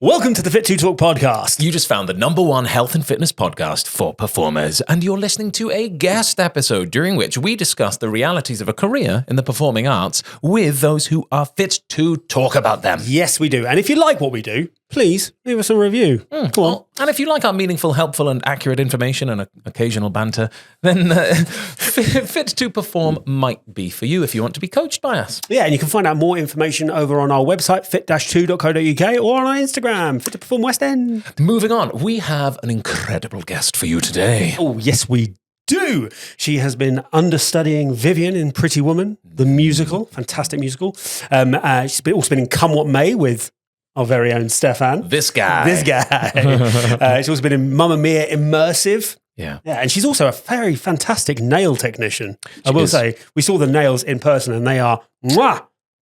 Welcome to the Fit to Talk podcast. You just found the #1 health and fitness podcast for performers, and you're listening to a guest episode during which we discuss the realities of a career in the performing arts with those who are fit to talk about them. Yes, we do. And if you like what we do, please leave us a review. Come on. And if you like our meaningful, helpful, and accurate information and occasional banter, then Fit to Perform might be for you if you want to be coached by us. Yeah, and you can find out more information over on our website, fit-2.co.uk, or on our Instagram, Fit to Perform West End. Moving on, we have an incredible guest for you today. Oh, yes, we do. She has been understudying Vivian in Pretty Woman, the musical, fantastic musical. She's also been in Come What May with our very own Steffan. This guy. She's also been in Mamma Mia Immersive. Yeah. And she's also a very fantastic nail technician. I will say, we saw the nails in person and they are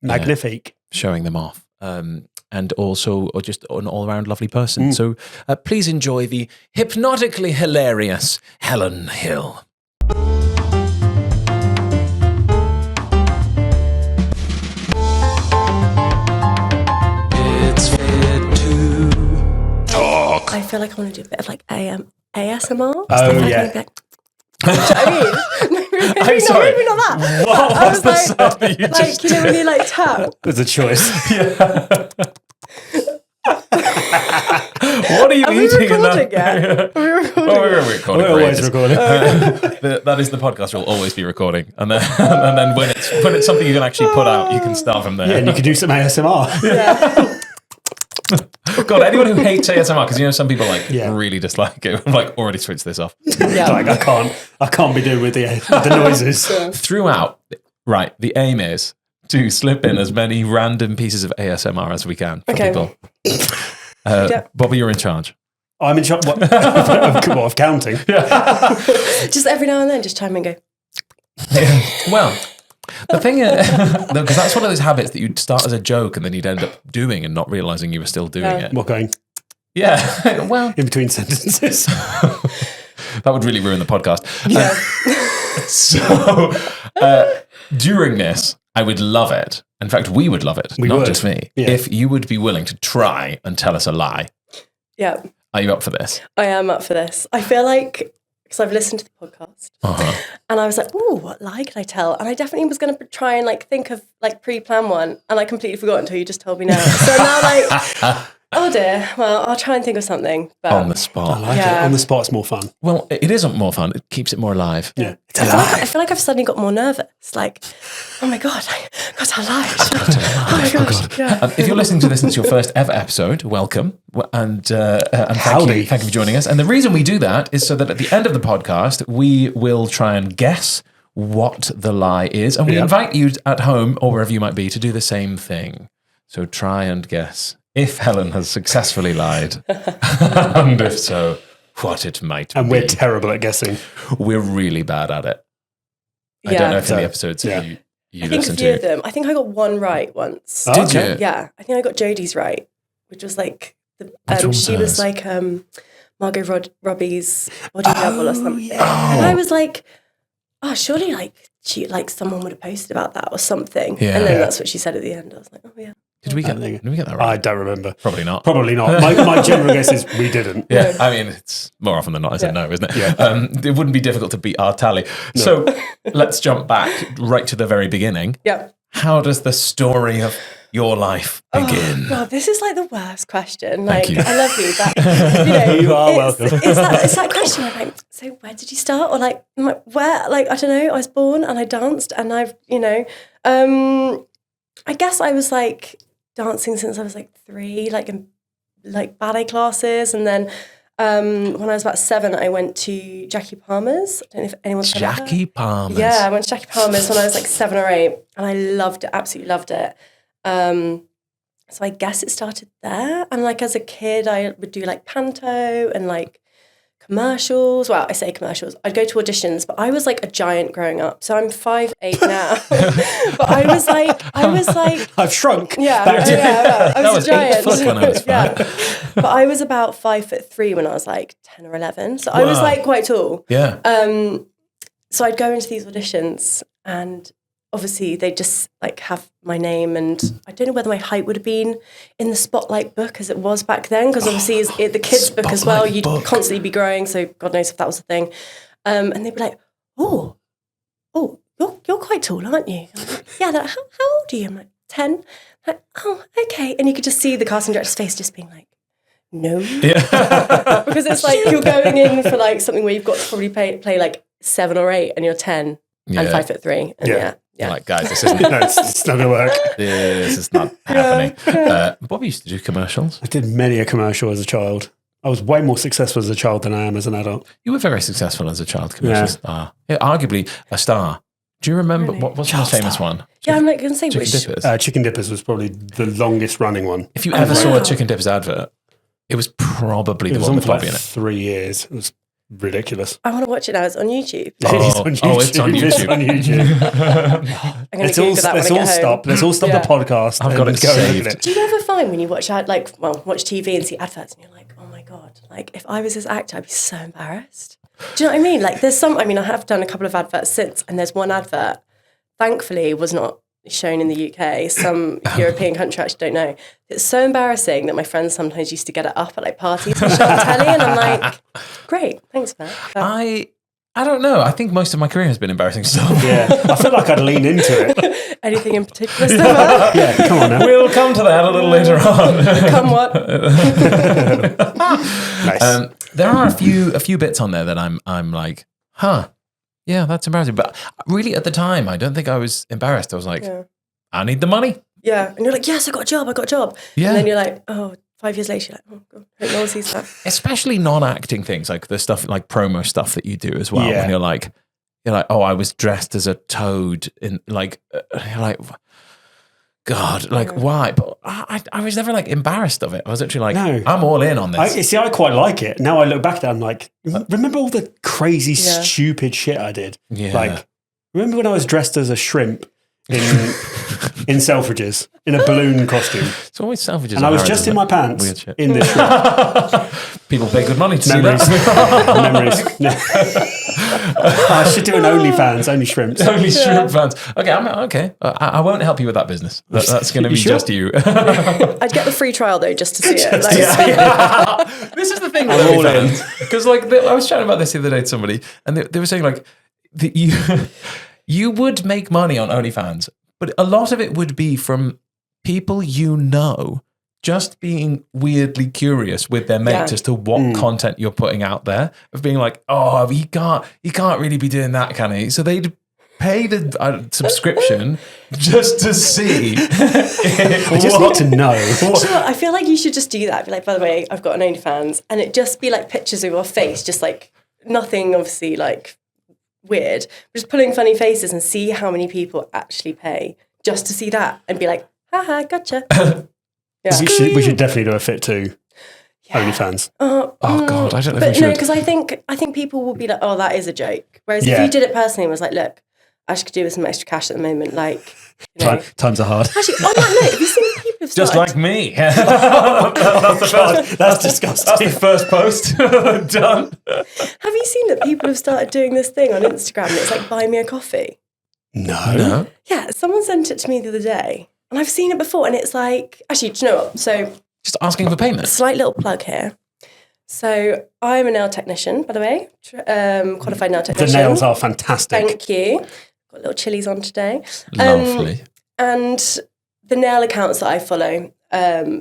magnifique. Showing them off. And also just an all-around lovely person. So please enjoy the hypnotically hilarious Helen Hill. It's Fit to Talk. I feel like I want to do a bit of like ASMR. Oh, yeah. Do you know what I mean? I'm sorry. Maybe not that. What I was was the like, sound that you like just you know when you like tap. There's a choice. What are you Are we eating in recording that? yet? Are we recording? Oh, we're recording. We're always recording. That is the podcast. We'll always be recording, and then when it's something you can actually put out, you can start from there. Yeah, and you can do some ASMR. Yeah. God, anyone who hates ASMR, because you know some people Yeah. really dislike it. I'm like, already switched this off. Yeah. Like, I can't be doing with the noises. Throughout, right? The aim is to slip in as many random pieces of ASMR as we can for Okay. people. Yeah. Bobby, you're in charge. I'm in charge of counting. Just every now and then, just chime in and go. Well, the thing is, because that's one of those habits that you'd start as a joke and then you'd end up doing and not realizing you were still doing it. What going Yeah. Well, in between sentences? that would really ruin the podcast. Yeah. So during this, I would love it. In fact, we would love it, not would. just me, Yeah. if you would be willing to try and tell us a lie. Yeah. Are you up for this? I am up for this. I feel like, because I've listened to the podcast, and I was like, "Oh, what lie could I tell?" And I definitely was going to try and like think of like pre-plan one, and I completely forgot until you just told me now. So now, like, oh dear. Well, I'll try and think of something. But On the spot. I like it. Yeah. On the spot's more fun. Well, it isn't more fun. It keeps it more alive. Yeah. It's I feel like I've suddenly got more nervous. Like, oh my god, I got a lie. Oh my gosh. Yeah. If you're listening to this and it's your first ever episode, welcome. And thank you for joining us. And the reason we do that is so that at the end of the podcast, we will try and guess what the lie is. And we invite you at home or wherever you might be to do the same thing. So try and guess if Helen has successfully lied. And if so, what it might be. And we're terrible at guessing. We're really bad at it. I don't know if in the episodes you I think a listen few of to. them. I think I got one right once. Oh, Did okay. you? Yeah, I think I got Jodie's right, which was like Which one she was was like Margot Robbie's body double or something. Oh. And I was like, oh, surely like she like someone would have posted about that or something. Yeah. And then that's what she said at the end. I was like, oh yeah. Did we get that right? I don't remember. Probably not. Probably not. My general guess is we didn't. Yeah, I mean, it's more often than not, I said no, isn't it? Yeah. It wouldn't be difficult to beat our tally. No. So let's jump back right to the very beginning. Yeah. How does the story of your life begin? Oh, God, this is like the worst question. Like, Thank you. I love you, but you know, You are welcome. It's that question. I'm like, so where did you start? Or like, where? Like, I don't know. I was born and I danced, and I've, I guess I was like dancing since I was like 3, like in like ballet classes, and then when I was about 7, I went to Jackie Palmer's. I don't know if anyone's heard of her. Jackie Palmer's. Yeah, I went to Jackie Palmer's when I was like 7 or 8, and I loved it, absolutely loved it. So I guess it started there. And like as a kid, I would do like panto and like commercials. Well, I say commercials. I'd go to auditions, but I was like a giant growing up. So I'm 5'8" now. But I was like I've shrunk. yeah, Back to- yeah, I was a 8 giant. foot when I was 5. But I was about 5'3" when I was like 10 or 11. So I was like quite tall. Yeah. So I'd go into these auditions and obviously they just like have my name, and I don't know whether my height would have been in the Spotlight book as it was back then, because obviously the kids book as well, you'd constantly be growing, so God knows if that was a thing. And they'd be like, oh, you're quite tall, aren't you? Like, yeah, like, how old are you? I'm like, 10. Like, oh, okay. And you could just see the casting director's face just being like, no. Yeah. Because it's like you're going in for like something where you've got to probably play like 7 or 8 and you're 10 and 5'3". And yeah. Like, guys, this isn't. No, it's not going to work. This is not happening. Bobby used to do commercials. I did many a commercial as a child. I was way more successful as a child than I am as an adult. You were very successful as a child commercial star. Yeah, arguably a star. Do you remember what's the most famous one? Yeah, I'm like going to say Chicken Dippers. Chicken Dippers was probably the longest running one. If you ever saw a Chicken Dippers advert, it was probably the one with Bobby in it. 3 years. It was ridiculous. I want to watch it now. It's on YouTube. It's on YouTube. It's on YouTube. I'm going to Google that when I get home. Stop. Let's all stop the podcast. I've got it saved. Do you ever find when you watch watch TV and see adverts and you're like, oh my God, like if I was this actor, I'd be so embarrassed. Do you know what I mean? Like there's I have done a couple of adverts since, and there's one advert, thankfully, was not shown in the UK. Some European country, I actually don't know. It's so embarrassing that my friends sometimes used to get it up at like parties and show on telly, and I'm like, great, thanks, man. I don't know. I think most of my career has been embarrassing stuff. Yeah, I feel like I'd lean into it. Anything in particular, Steffan? Yeah, come on now. We'll come to that a little later on. Come what? Nice. There are a few bits on there that I'm like, yeah, that's embarrassing. But really, at the time, I don't think I was embarrassed. I was like, I need the money. Yeah, and you're like, yes, I got a job. Yeah, and then you're like, 5 years later, you're like, oh God, hope no one sees that. Especially non-acting things, like the stuff, like promo stuff that you do as well. Yeah. When you're like, oh, I was dressed as a toad in like, you're like, God, like why? But I was never like embarrassed of it. I was actually like, no. I'm all in on this. I quite like it. Now I look back at it, I'm like, remember all the crazy, stupid shit I did? Yeah. Like, remember when I was dressed as a shrimp in Selfridges, in a balloon costume? It's always Selfridges. And I was just in my pants in this shrimp. People pay good money to see that. Memories. I should do an OnlyFans, only shrimps. Only shrimp fans. Okay, okay. I won't help you with that business. That's going to be just you. I'd get the free trial though, just to see it. This is the thing with OnlyFans. Because I was chatting about this the other day to somebody, and they were saying like, you would make money on OnlyFans, but a lot of it would be from people just being weirdly curious with their mates as to what content you're putting out there, of being like, oh, he can't really be doing that, can he? So they'd pay the subscription just to see. We just need to know. Sure, I feel like you should just do that. Be like, by the way, I've got an OnlyFans, and it just be like pictures of your face, just like nothing obviously like weird, just pulling funny faces and see how many people actually pay just to see that and be like, haha, gotcha. Yeah. We should definitely do a Fit Too OnlyFans. Oh God, I don't know. But no, because I think people will be like, oh, that is a joke. Whereas if you did it personally and was like, look, I could do with some extra cash at the moment, like. Times are hard. Actually, on that note, have you seen people have started... Just like me. That's disgusting. That's the first post. Done. Have you seen that people have started doing this thing on Instagram and it's like, buy me a coffee? No. Yeah, someone sent it to me the other day and I've seen it before and it's like, actually, do you know what? So... Just asking for payment. Slight little plug here. So I'm a nail technician, by the way, qualified nail technician. The nails are fantastic. Thank you. Got little chilies on today. Lovely. And the nail accounts that I follow,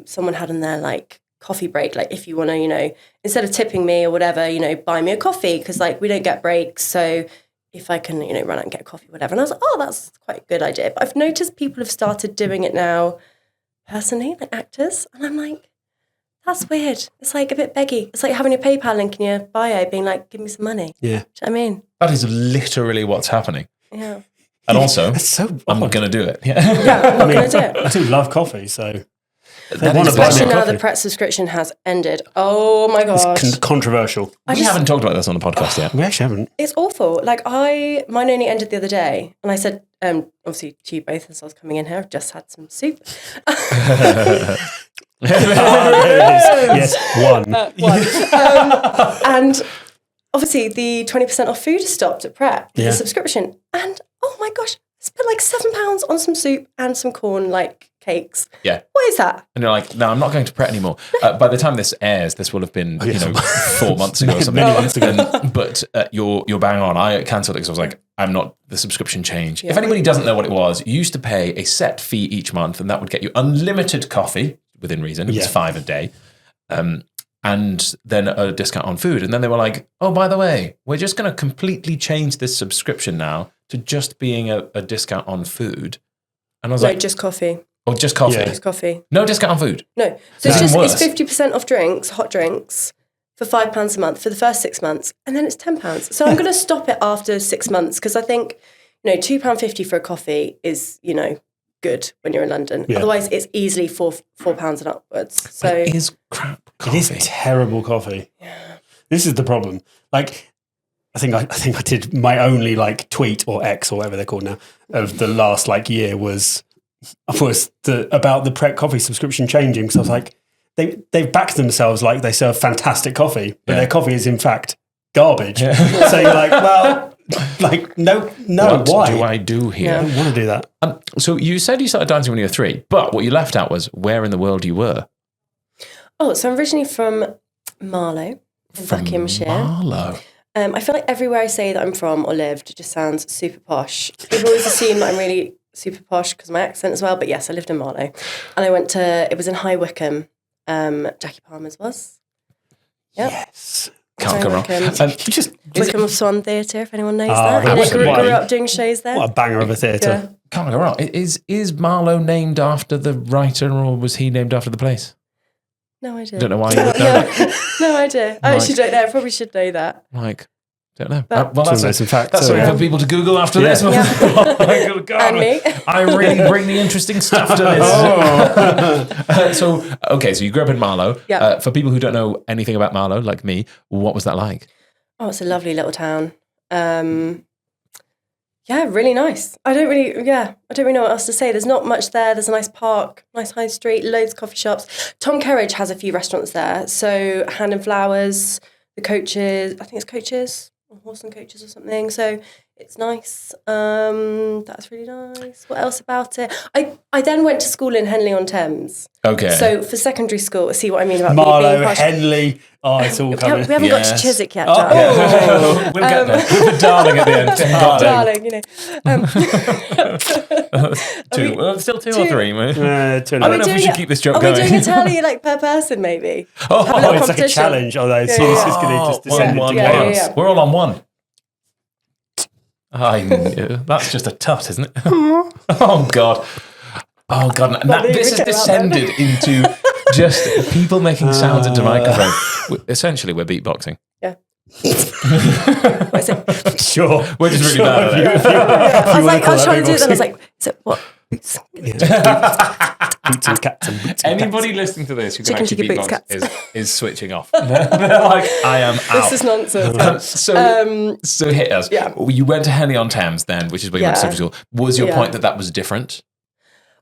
someone had on there like coffee break, like if you want to, instead of tipping me or whatever, buy me a coffee because like we don't get breaks. So if I can, run out and get a coffee, whatever. And I was like, oh, that's quite a good idea. But I've noticed people have started doing it now personally, like actors. And I'm like, that's weird. It's like a bit beggy. It's like having a PayPal link in your bio being like, give me some money. Yeah. Do you know what I mean? That is literally what's happening. Yeah. And also, I'm going to do it. Yeah, I'm going to do it. I do love coffee, so... Especially now the Pret subscription has ended. Oh my gosh. It's controversial. We haven't talked about this on the podcast yet. We actually haven't. It's awful. Like mine only ended the other day. And I said, obviously to you both as I was coming in here, I've just had some soup. Yes, one. And obviously the 20% off food has stopped at Pret, the subscription. And oh my gosh, spent like £7 on some soup and some corn like cakes. Yeah. What is that? And you're like, no, I'm not going to Pret anymore. By the time this airs, this will have been 4 months ago or something. Many months ago. But you're bang on. I cancelled it because I was like, I'm not the subscription change. Yeah. If anybody doesn't know what it was, you used to pay a set fee each month, and that would get you unlimited coffee within reason. It was 5 a day. And then a discount on food. And then they were like, oh, by the way, we're just going to completely change this subscription now to just being a discount on food. And I was like, just coffee. Oh, just coffee. Just coffee. No discount on food. No. So it's 50% off drinks, hot drinks, for £5 a month for the first 6 months, and then it's £10. So I'm going to stop it after 6 months because I think, £2.50 for a coffee is, good when you're in London. Yeah. Otherwise, it's easily £4 and upwards. So it is crap coffee. It is terrible coffee. Yeah. This is the problem. Like, I think I did my only like tweet or X or whatever they're called now of the last like year was about the Pret coffee subscription changing, because I was like, they've backed themselves like they serve fantastic coffee, but their coffee is in fact garbage. Yeah. So you're like, well, like no, what why do I do here? I don't want to do that. So you said you started dancing when you were 3, but what you left out was where in the world you were. Oh, so I'm originally from Marlow, in Buckinghamshire. Marlow. I feel like everywhere I say that I'm from or lived, it just sounds super posh. People always assume that I'm really super posh because of my accent as well. But yes, I lived in Marlow. And it was in High Wycombe, Jackie Palmer's was. Yep. Yes. Can't go wrong. Wycombe Swan Theatre, if anyone knows that. I grew up doing shows there. What a banger of a theatre. Yeah. Can't go wrong. Is Marlow named after the writer, or was he named after the place? No idea. Don't know why you would know that. No idea. I actually don't know. I probably should know that. Don't know. But, well, that's something for people to Google after this. Yeah. Oh my God. And me. I really bring the interesting stuff to this. So you grew up in Marlow. Yeah. For people who don't know anything about Marlow, like me, what was that like? Oh, it's a lovely little town. Really nice. I don't really know what else to say. There's not much there. There's a nice park, nice high street, loads of coffee shops. Tom Kerridge has a few restaurants there. So Hand and Flowers, the Coaches, I think it's Coaches, or Horse and Coaches or something. So it's nice. That's really nice. What else about it? I then went to school in Henley-on-Thames. Okay. So for secondary school, see what I mean about Marlow, being posh. Henley. Oh, it's all coming. We haven't got to Chiswick yet. We'll get there. With darling at the end. Darling, Two. Still two or three. I don't know if we should keep this joke going. Are we doing a tally per person, maybe? It's like a challenge. Although this is going to just descend into chaos. We're all on one. I knew. That's just a tut, isn't it? Oh, God. And this has descended into just people making sounds into microphones. Essentially, we're beatboxing. Yeah. What is it? Sure. We're just really bad at it. I was trying to do it, and I was like, is it what? Boots and cats and boots and Anybody cats. listening to this who can Chicken, actually boots, beatbox is switching off. They're like, I am out. This is nonsense. So hit us. Yeah. You went to Henley-on-Thames then, which is where you went to secondary school. Was your point that was different?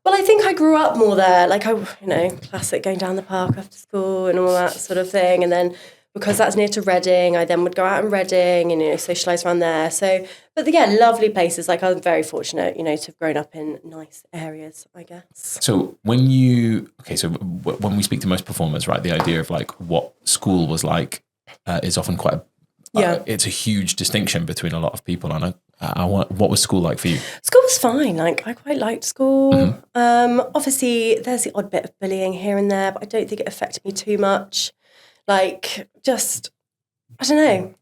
Well, I think I grew up more there. Like, classic going down the park after school and all that sort of thing. And then because that's near to Reading, I then would go out in Reading and, socialise around there. So, but again, lovely places. Like, I'm very fortunate, to have grown up in nice areas, I guess. So when when we speak to most performers, right, the idea of like what school was like is often quite it's a huge distinction between a lot of people. And what was school like for you? School was fine. Like, I quite liked school. Mm-hmm. Obviously, there's the odd bit of bullying here and there, but I don't think it affected me too much. Like, just, I don't know.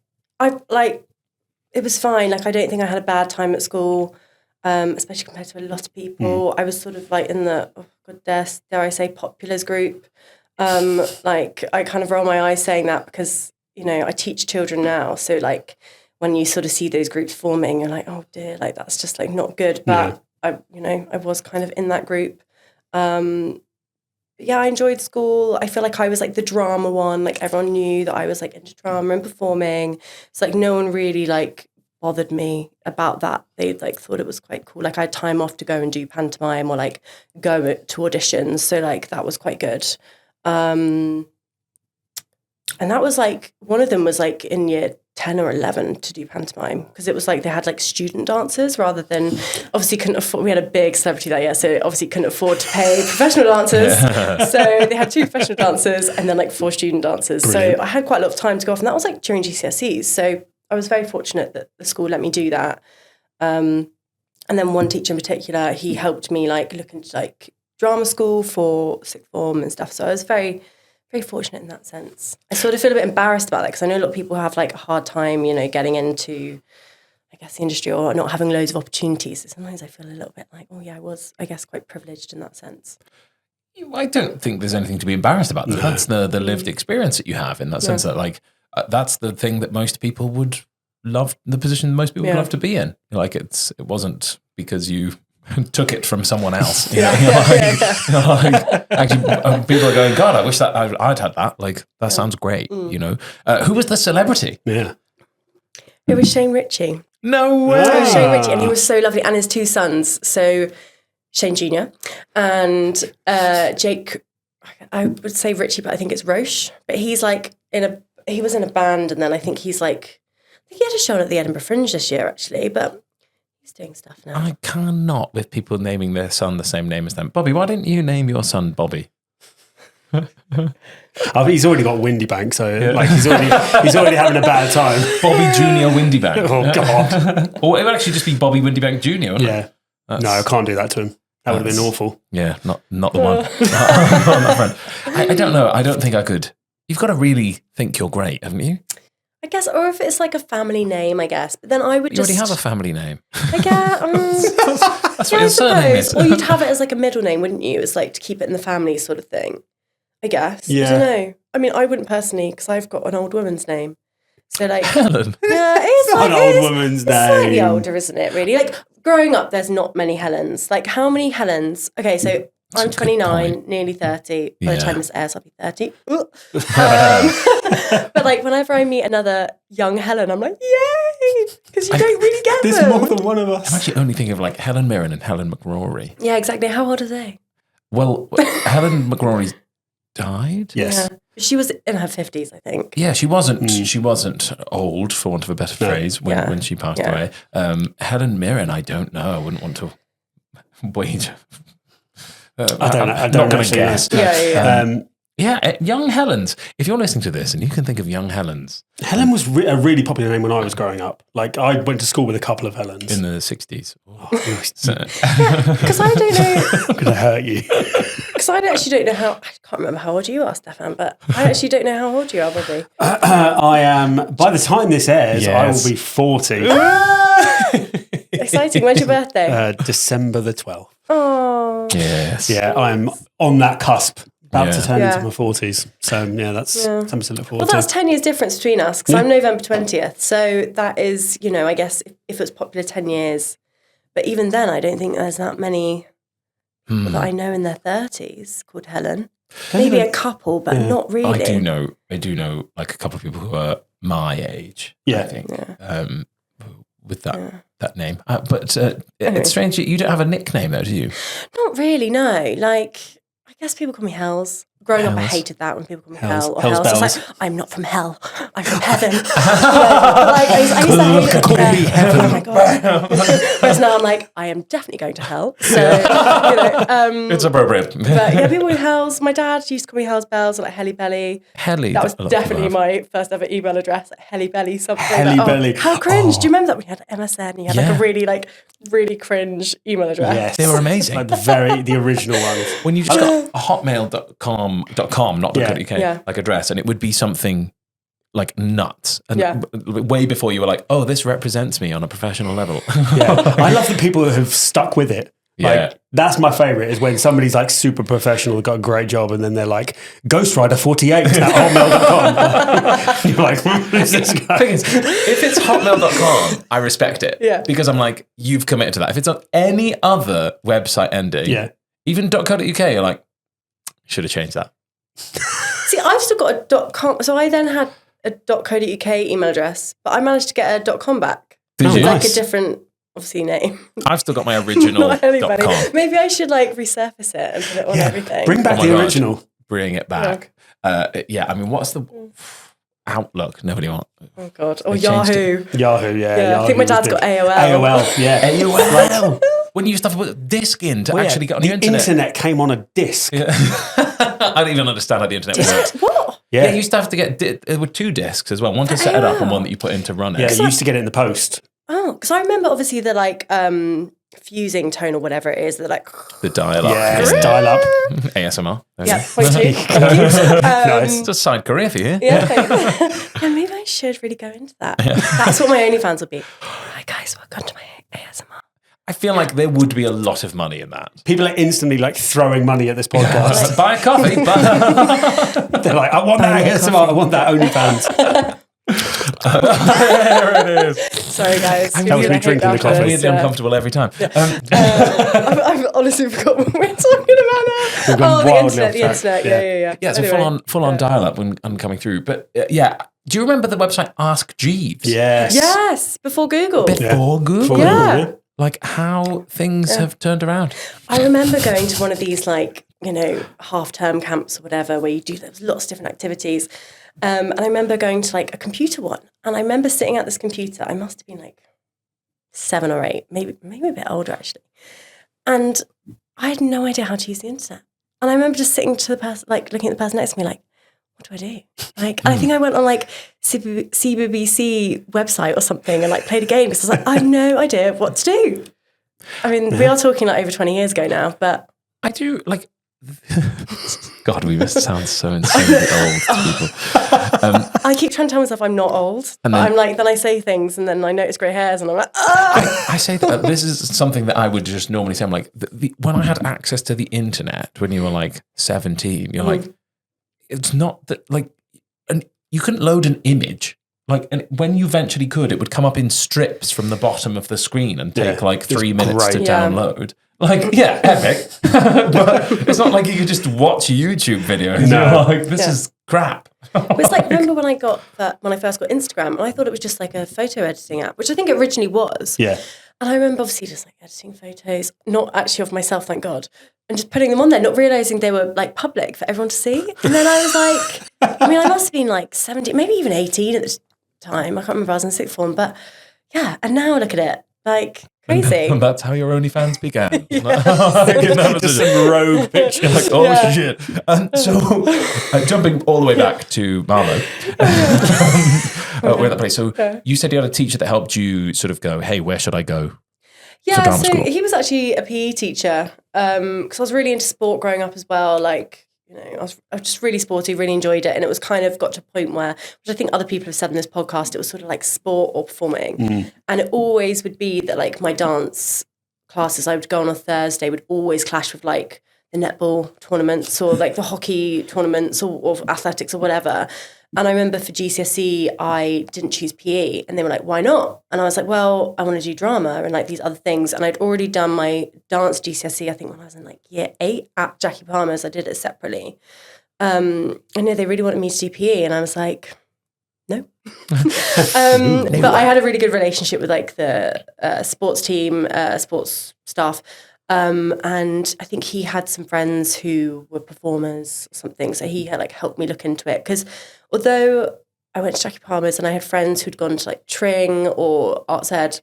It was fine. Like, I don't think I had a bad time at school, especially compared to a lot of people. I was sort of like in the, dare I say, populars group. Like, I kind of roll my eyes saying that because, I teach children now. So, like, when you sort of see those groups forming, you're like, oh dear, like, that's just like not good. But I was kind of in that group. I enjoyed school. I feel like I was like the drama one. Like, everyone knew that I was like into drama and performing. So like no one really like bothered me about that. They like thought it was quite cool. Like, I had time off to go and do pantomime or like go to auditions. So like that was quite good. And that was like, one of them was like in year 10 or 11 to do pantomime, because it was like they had like student dancers rather than, obviously couldn't afford, we had a big celebrity that year, so obviously couldn't afford to pay professional dancers. So they had 2 professional dancers and then like 4 student dancers. Brilliant. So I had quite a lot of time to go off, and that was like during GCSEs. So I was very fortunate that the school let me do that. And then one teacher in particular, he helped me like look into like drama school for sixth form and stuff. So I was very, very fortunate in that sense. I sort of feel a bit embarrassed about that, because I know a lot of people have like a hard time, you know, getting into, I guess, the industry, or not having loads of opportunities. So sometimes I feel a little bit like, oh yeah, I was, I guess, quite privileged in that sense. I don't think there's anything to be embarrassed about. No. That's the lived experience that you have, in that sense that like, that's the thing that most people would love, the position most people would love to be in. Like it wasn't because you took it from someone else. Actually, people are going, God, I wish that I'd had that. Like, that sounds great, you know. Who was the celebrity? Yeah. It was Shane Ritchie. No way. It was Shane Ritchie, and he was so lovely. And his 2 sons, so Shane Jr. and Jake, I would say Ritchie, but I think it's Roche. But he's like he was in a band, and then I think he had a show at the Edinburgh Fringe this year, actually, but he's doing stuff now. I cannot with people naming their son the same name as them. Bobby, why didn't you name your son Bobby? He's already got Windybank, so like he's already having a bad time. Bobby Junior Windybank. Oh God! Or it would actually just be Bobby Windybank Junior. Wouldn't it? No, I can't do that to him. That would have been awful. Yeah, not the one. Not friend. I don't know. I don't think I could. You've got to really think you're great, haven't you? I guess, or if it's like a family name, I guess. But then I would You already have a family name. I guess. That's what your surname is. Or you'd have it as like a middle name, wouldn't you? It's like to keep it in the family sort of thing, I guess. Yeah. I don't know. I mean, I wouldn't personally, because I've got an old woman's name. So like, Helen. Yeah, it's like an old woman's name. Slightly older, isn't it? Really, like growing up, there's not many Helens. Like, how many Helens? Okay, so I'm 29, nearly 30. By the time this airs, I'll be 30. But like, whenever I meet another young Helen, I'm like, yay! Because you don't really get There's them. more than one of us. I'm actually only thinking of like Helen Mirren and Helen McRory. Yeah, exactly. How old are they? Well, Helen McRory died. Yes. Yeah. She was in her 50s, I think. Yeah, she wasn't. She wasn't old, for want of a better phrase, when she passed away. Helen Mirren, I don't know. I wouldn't want to wait. I don't know. I'm not going to guess. Yeah. Young Helens. If you're listening to this and you can think of young Helens. Helen was a really popular name when I was growing up. Like, I went to school with a couple of Helens. In the 60s. Because I don't know. I'm going to hurt you. Because I actually don't know how. I can't remember how old you are, Steffan, but I actually don't know how old you are, Bobby. I am, by the time this airs, I will be 40. Exciting. When's your birthday? December the 12th. Oh. Yes. Yeah, I'm on that cusp. About to turn into my 40s. So, that's something to look forward to. Well, that's 10 years difference between us, because I'm November 20th. So that is, I guess if it was popular 10 years. But even then, I don't think there's that many that I know in their 30s called Helen. Maybe a couple, but not really. I do know like a couple of people who are my age, I think, with that name. But it's strange you don't have a nickname though, do you? Not really, no. Like, I guess people call me Hells. Growing up, I hated that when people call me Hell or Hells. It's like, I'm not from hell. I'm from heaven. I used to hate it. Call me heaven. Oh my God. Whereas now I'm like, I am definitely going to hell. So, it's appropriate. But yeah, people call me Hells. My dad used to call me Hells Bells or like Helly Belly. Helly. That was definitely my first ever email address, like Helly Belly something. Helly Belly. How cringe. Do you remember that when you had MSN and you had like a really cringe email address? Yes. They were amazing. Like the original ones. When you just got a hotmail.com, not .co.uk, like address, and it would be something like nuts. And way before you were like, oh, this represents me on a professional level. I love the people that have stuck with it. Like, that's my favourite, is when somebody's like super professional, got a great job, and then they're like, Ghostwriter48 at hotmail.com. You're like, who's this guy? Thing is, if it's hotmail.com, I respect it. Yeah. Because I'm like, you've committed to that. If it's on any other website ending, even .co.uk, you're like, should have changed that. See, I've still got a .com, so I then had a .co.uk email address, but I managed to get a .com back. Did you? Like a different, obviously, name. I've still got my original .com. Maybe I should like resurface it and put it on everything. Bring back the original. Bring it back. I mean, what's the... Outlook. Nobody wants. Oh God. Or They changed Yahoo. Yahoo, yeah. Yeah, I think my dad's got AOL. AOL, yeah. AOL. When you used to have to put a disc in to actually get on the internet. The internet came on a disc. Yeah. I don't even understand how the internet works. What? Yeah, you used to have to get, there were 2 discs as well. One to set it up and one that you put in to run it. Yeah, you used to get it in the post. Oh, because I remember obviously the like fusing tone or whatever it is. The dial-up. Yeah, it's dial-up. ASMR. Yeah, point 2. Nice. It's a side career for you. Yeah, maybe I should really go into that. That's what my OnlyFans will be. Hi guys, welcome to my ASMR. I feel like there would be a lot of money in that. People are instantly like throwing money at this podcast. Buy a coffee. They're like, I want that ASMR, I want that OnlyFans. There it is. Sorry guys. That was me drinking the coffee. I'm really uncomfortable every time. I've honestly forgot what we're talking about now. We've gone the wildly internet, off track. yeah. Yeah, so Anyway. full on dial-up when I'm coming through. But yeah, do you remember the website Ask Jeeves? Yes. Yes, before Google. Before Google? Yeah. Like how things have turned around. I remember going to one of these like, half-term camps or whatever where you do there's lots of different activities. And I remember going to like a computer one. And I remember sitting at this computer. I must have been like 7 or 8, maybe a bit older actually. And I had no idea how to use the internet. And I remember just sitting to the person, like looking at the person next to me like, what do I do? Like, I think I went on like CBBC website or something and like played a game because I was like, I have no idea what to do. I mean, we are talking like over 20 years ago now, but. I do like, God, we must sound so insanely old to people. I keep trying to tell myself I'm not old, and but then I say things and then I notice grey hairs and I'm like, I say that this is something that I would just normally say. I'm like, when I had access to the internet when you were like 17, you're like, it's not that like, and you couldn't load an image. Like, and when you eventually could, it would come up in strips from the bottom of the screen and take like 3 minutes to download. Like, yeah, epic. But it's not like you could just watch YouTube videos. No. Like, this is crap. It's like, remember when I first got Instagram and I thought it was just like a photo editing app, which I think it originally was. Yeah. And I remember obviously just like editing photos, not actually of myself, thank God, and just putting them on there, not realising they were like public for everyone to see. And then I was like, I must have been like 17, maybe even 18 at the time. I can't remember, I was in sixth form, but yeah. And now look at it, like crazy. And that's how your OnlyFans began. Just some rogue picture. Like, shit. So, jumping all the way back to Marlow, we're at that place. So you said you had a teacher that helped you sort of go, hey, where should I go? Yeah, so he was actually a PE teacher because I was really into sport growing up as well. Like, I was just really sporty, really enjoyed it. And it was kind of got to a point where, which I think other people have said in this podcast, it was sort of like sport or performing. And it always would be that like my dance classes I would go on a Thursday would always clash with like the netball tournaments or like the hockey tournaments or athletics or whatever. And I remember for GCSE, I didn't choose PE and they were like, why not? And I was like, well, I want to do drama and like these other things. And I'd already done my dance GCSE, I think when I was in like year 8 at Jackie Palmer's, I did it separately. I know they really wanted me to do PE and I was like, no. But I had a really good relationship with like the sports team, sports staff. And I think he had some friends who were performers or something. So he had like helped me look into it. Because although I went to Jackie Palmer's and I had friends who'd gone to like Tring or Arts Ed,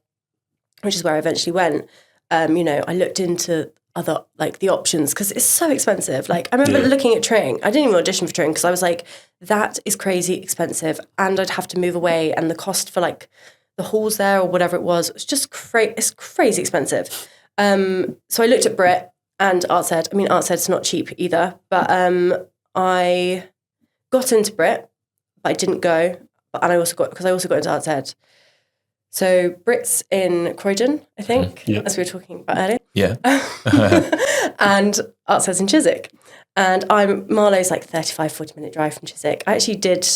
which is where I eventually went, I looked into other like the options because it's so expensive. Like I remember looking at Tring. I didn't even audition for Tring because I was like, that is crazy expensive. And I'd have to move away. And the cost for like the halls there or whatever it was just it's crazy expensive. So I looked at Brit and Arts Ed. Arts Ed's not cheap either, but I got into Brit, but I didn't go. And I also got into Arts Ed. So Brit's in Croydon, I think, as we were talking about earlier. Yeah. And Arts Ed's in Chiswick. And Marlow's like 35, 40-minute drive from Chiswick. I actually did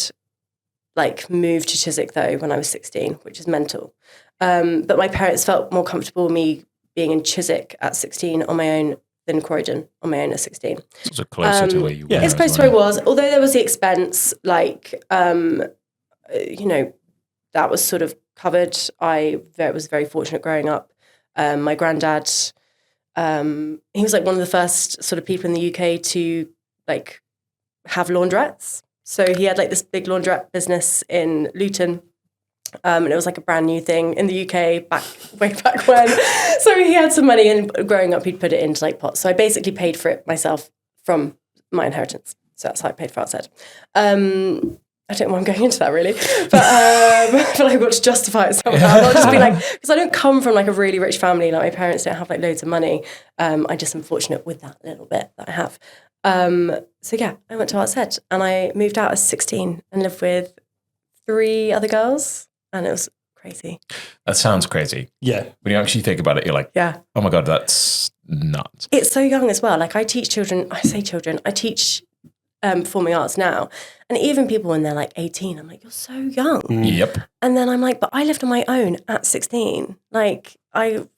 like move to Chiswick though when I was 16, which is mental. But my parents felt more comfortable with me being in Chiswick at 16 on my own than Croydon on my own at 16. It's also closer to where you were. It's close to where I was. Although there was the expense, like, that was sort of covered. I was very fortunate growing up. My granddad, he was like one of the first sort of people in the UK to like have laundrettes. So he had like this big laundrette business in Luton. And it was like a brand new thing in the UK way back when. So he had some money, and growing up, he'd put it into like pots. So I basically paid for it myself from my inheritance. So that's how I paid for Arts Ed. I don't know why I'm going into that really, but I feel like I've got to justify it somehow. I'll just be like, because I don't come from like a really rich family. Like my parents don't have like loads of money. I'm just unfortunate with that little bit that I have. So yeah, I went to Arts Ed, and I moved out at 16 and lived with 3 other girls. And it was crazy. That sounds crazy. Yeah. When you actually think about it, you're like, oh my God, that's nuts. It's so young as well. Like I teach performing arts now. And even people when they're like 18, I'm like, you're so young. Yep. And then I'm like, but I lived on my own at 16. Like I'm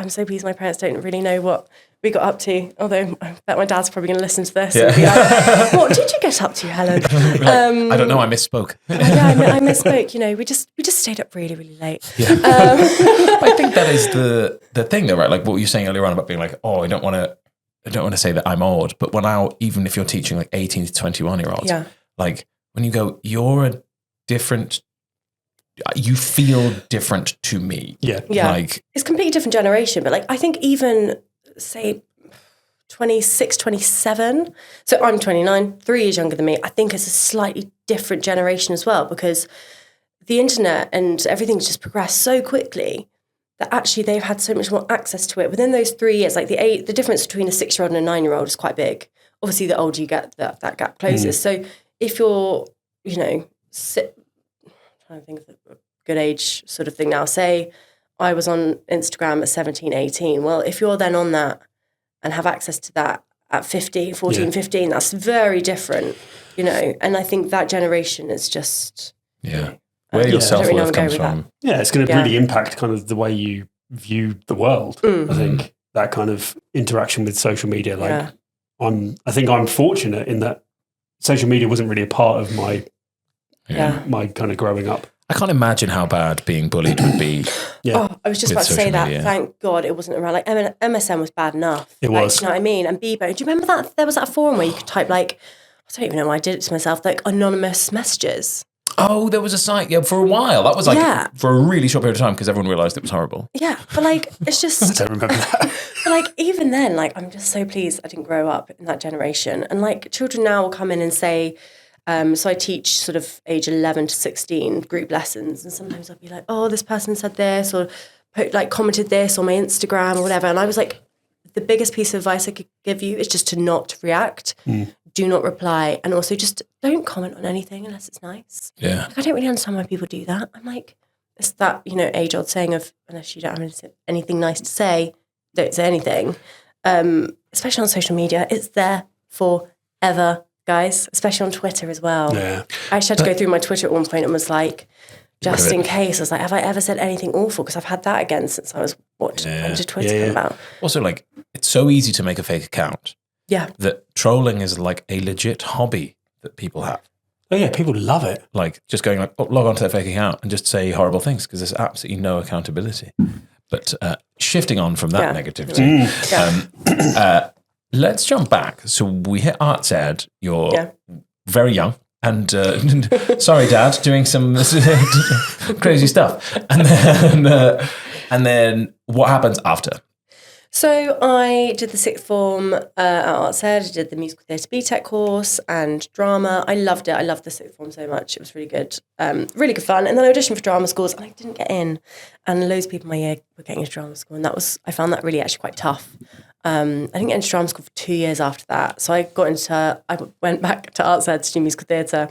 so pleased my parents don't really know what we got up to. Although I bet my dad's probably going to listen to this and be like, what did you get up to, Helen? I don't know, I misspoke. I misspoke. You know, we just stayed up really, really late. Yeah. I think that is the thing though, right? Like what you were saying earlier on about being like, oh, I don't want to say that I'm old, but even if you're teaching like 18 to 21-year-olds, like when you go, you feel different to me. Yeah. Like it's a completely different generation, but like I think even say 26, 27. So I'm 29, 3 years younger than me. I think it's a slightly different generation as well, because the internet and everything's just progressed so quickly that actually they've had so much more access to it. Within those 3 years, like the difference between a 6-year-old and a 9-year-old is quite big. Obviously, the older you get, that gap closes. So if you're, you know, I'm trying to think of a good age sort of thing now. Say I was on Instagram at 17, 18. Well, if you're then on that and have access to that at 14, 15, that's very different, you know. And I think that generation is just... Yeah. You know, where your self-worth comes from. Yeah, it's going to really impact kind of the way you view the world. I think that kind of interaction with social media. Like, I think I'm fortunate in that social media wasn't really a part of my kind of growing up. I can't imagine how bad being bullied would be. I was just about to say that. Thank God it wasn't around. Like MSN was bad enough. It was. You know what I mean? And Bebo. Do you remember that? There was that forum where you could type like, I don't even know why I did it to myself, like anonymous messages. Oh, there was a site, for a while. That was like for a really short period of time because everyone realised it was horrible. Yeah, but like, it's just... I don't remember that. But like, even then, like, I'm just so pleased I didn't grow up in that generation. And like, children now will come in and say, so I teach sort of age 11 to 16 group lessons. And sometimes I'll be like, oh, this person said this or commented this on my Instagram or whatever. And I was like, the biggest piece of advice I could give you is just to not react. Do not reply, and also just don't comment on anything unless it's nice. Yeah, like, I don't really understand why people do that. I'm like, it's that, you know, age-old saying of unless you don't have anything nice to say, don't say anything. Especially on social media, it's there forever, guys. Especially on Twitter as well. Yeah, I actually had to go through my Twitter at one point and was like, just in case, I was like, have I ever said anything awful? Because I've had that again since I was when did Twitter come about? Also, like, it's so easy to make a fake account. Yeah. That trolling is like a legit hobby that people have. Oh yeah, people love it. Like just going like, log on to their fake account and just say horrible things because there's absolutely no accountability. But shifting on from that negativity, let's jump back. So we hit Arts Ed. You're very young. And sorry, Dad, doing some crazy stuff. And then what happens after? So I did the sixth form at Arts Ed. I did the musical theatre BTEC course and drama. I loved it. I loved the sixth form so much. It was really good. Really good fun. And then I auditioned for drama schools and I didn't get in. And loads of people in my year were getting into drama school. And I found that really actually quite tough. I didn't get into drama school for 2 years after that. So I went back to Arts Ed to do musical theatre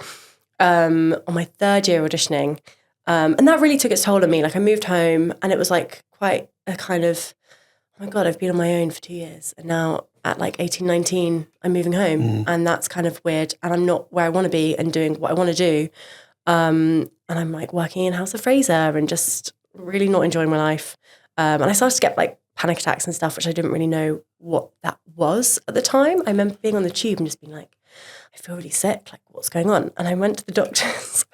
on my third year auditioning. And that really took its toll on me. Like I moved home and it was like quite a kind of, oh my God, I've been on my own for 2 years. And now at like 18, 19, I'm moving home. And that's kind of weird. And I'm not where I want to be and doing what I want to do. And I'm like working in House of Fraser and just really not enjoying my life. And I started to get like panic attacks and stuff, which I didn't really know what that was at the time. I remember being on the tube and just being like, I feel really sick, like what's going on? And I went to the doctors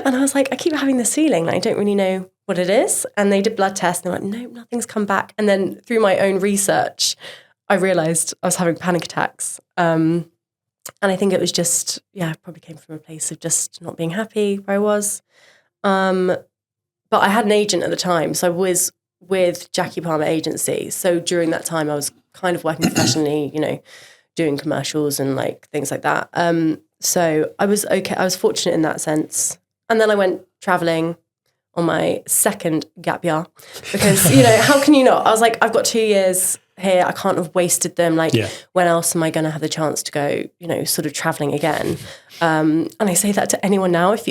and I was like, I keep having this feeling, like I don't really know what it is. And they did blood tests and they're like, no, nothing's come back. And then through my own research, I realised I was having panic attacks. And I think it was just, probably came from a place of just not being happy where I was. But I had an agent at the time. So I was with Jackie Palmer Agency. So during that time, I was kind of working professionally, doing commercials and like things like that. So I was okay. I was fortunate in that sense. And then I went traveling on my second gap year because, how can you not? I was like, I've got 2 years here. I can't have wasted them. Like, when else am I going to have the chance to go, sort of traveling again? And I say that to anyone now, if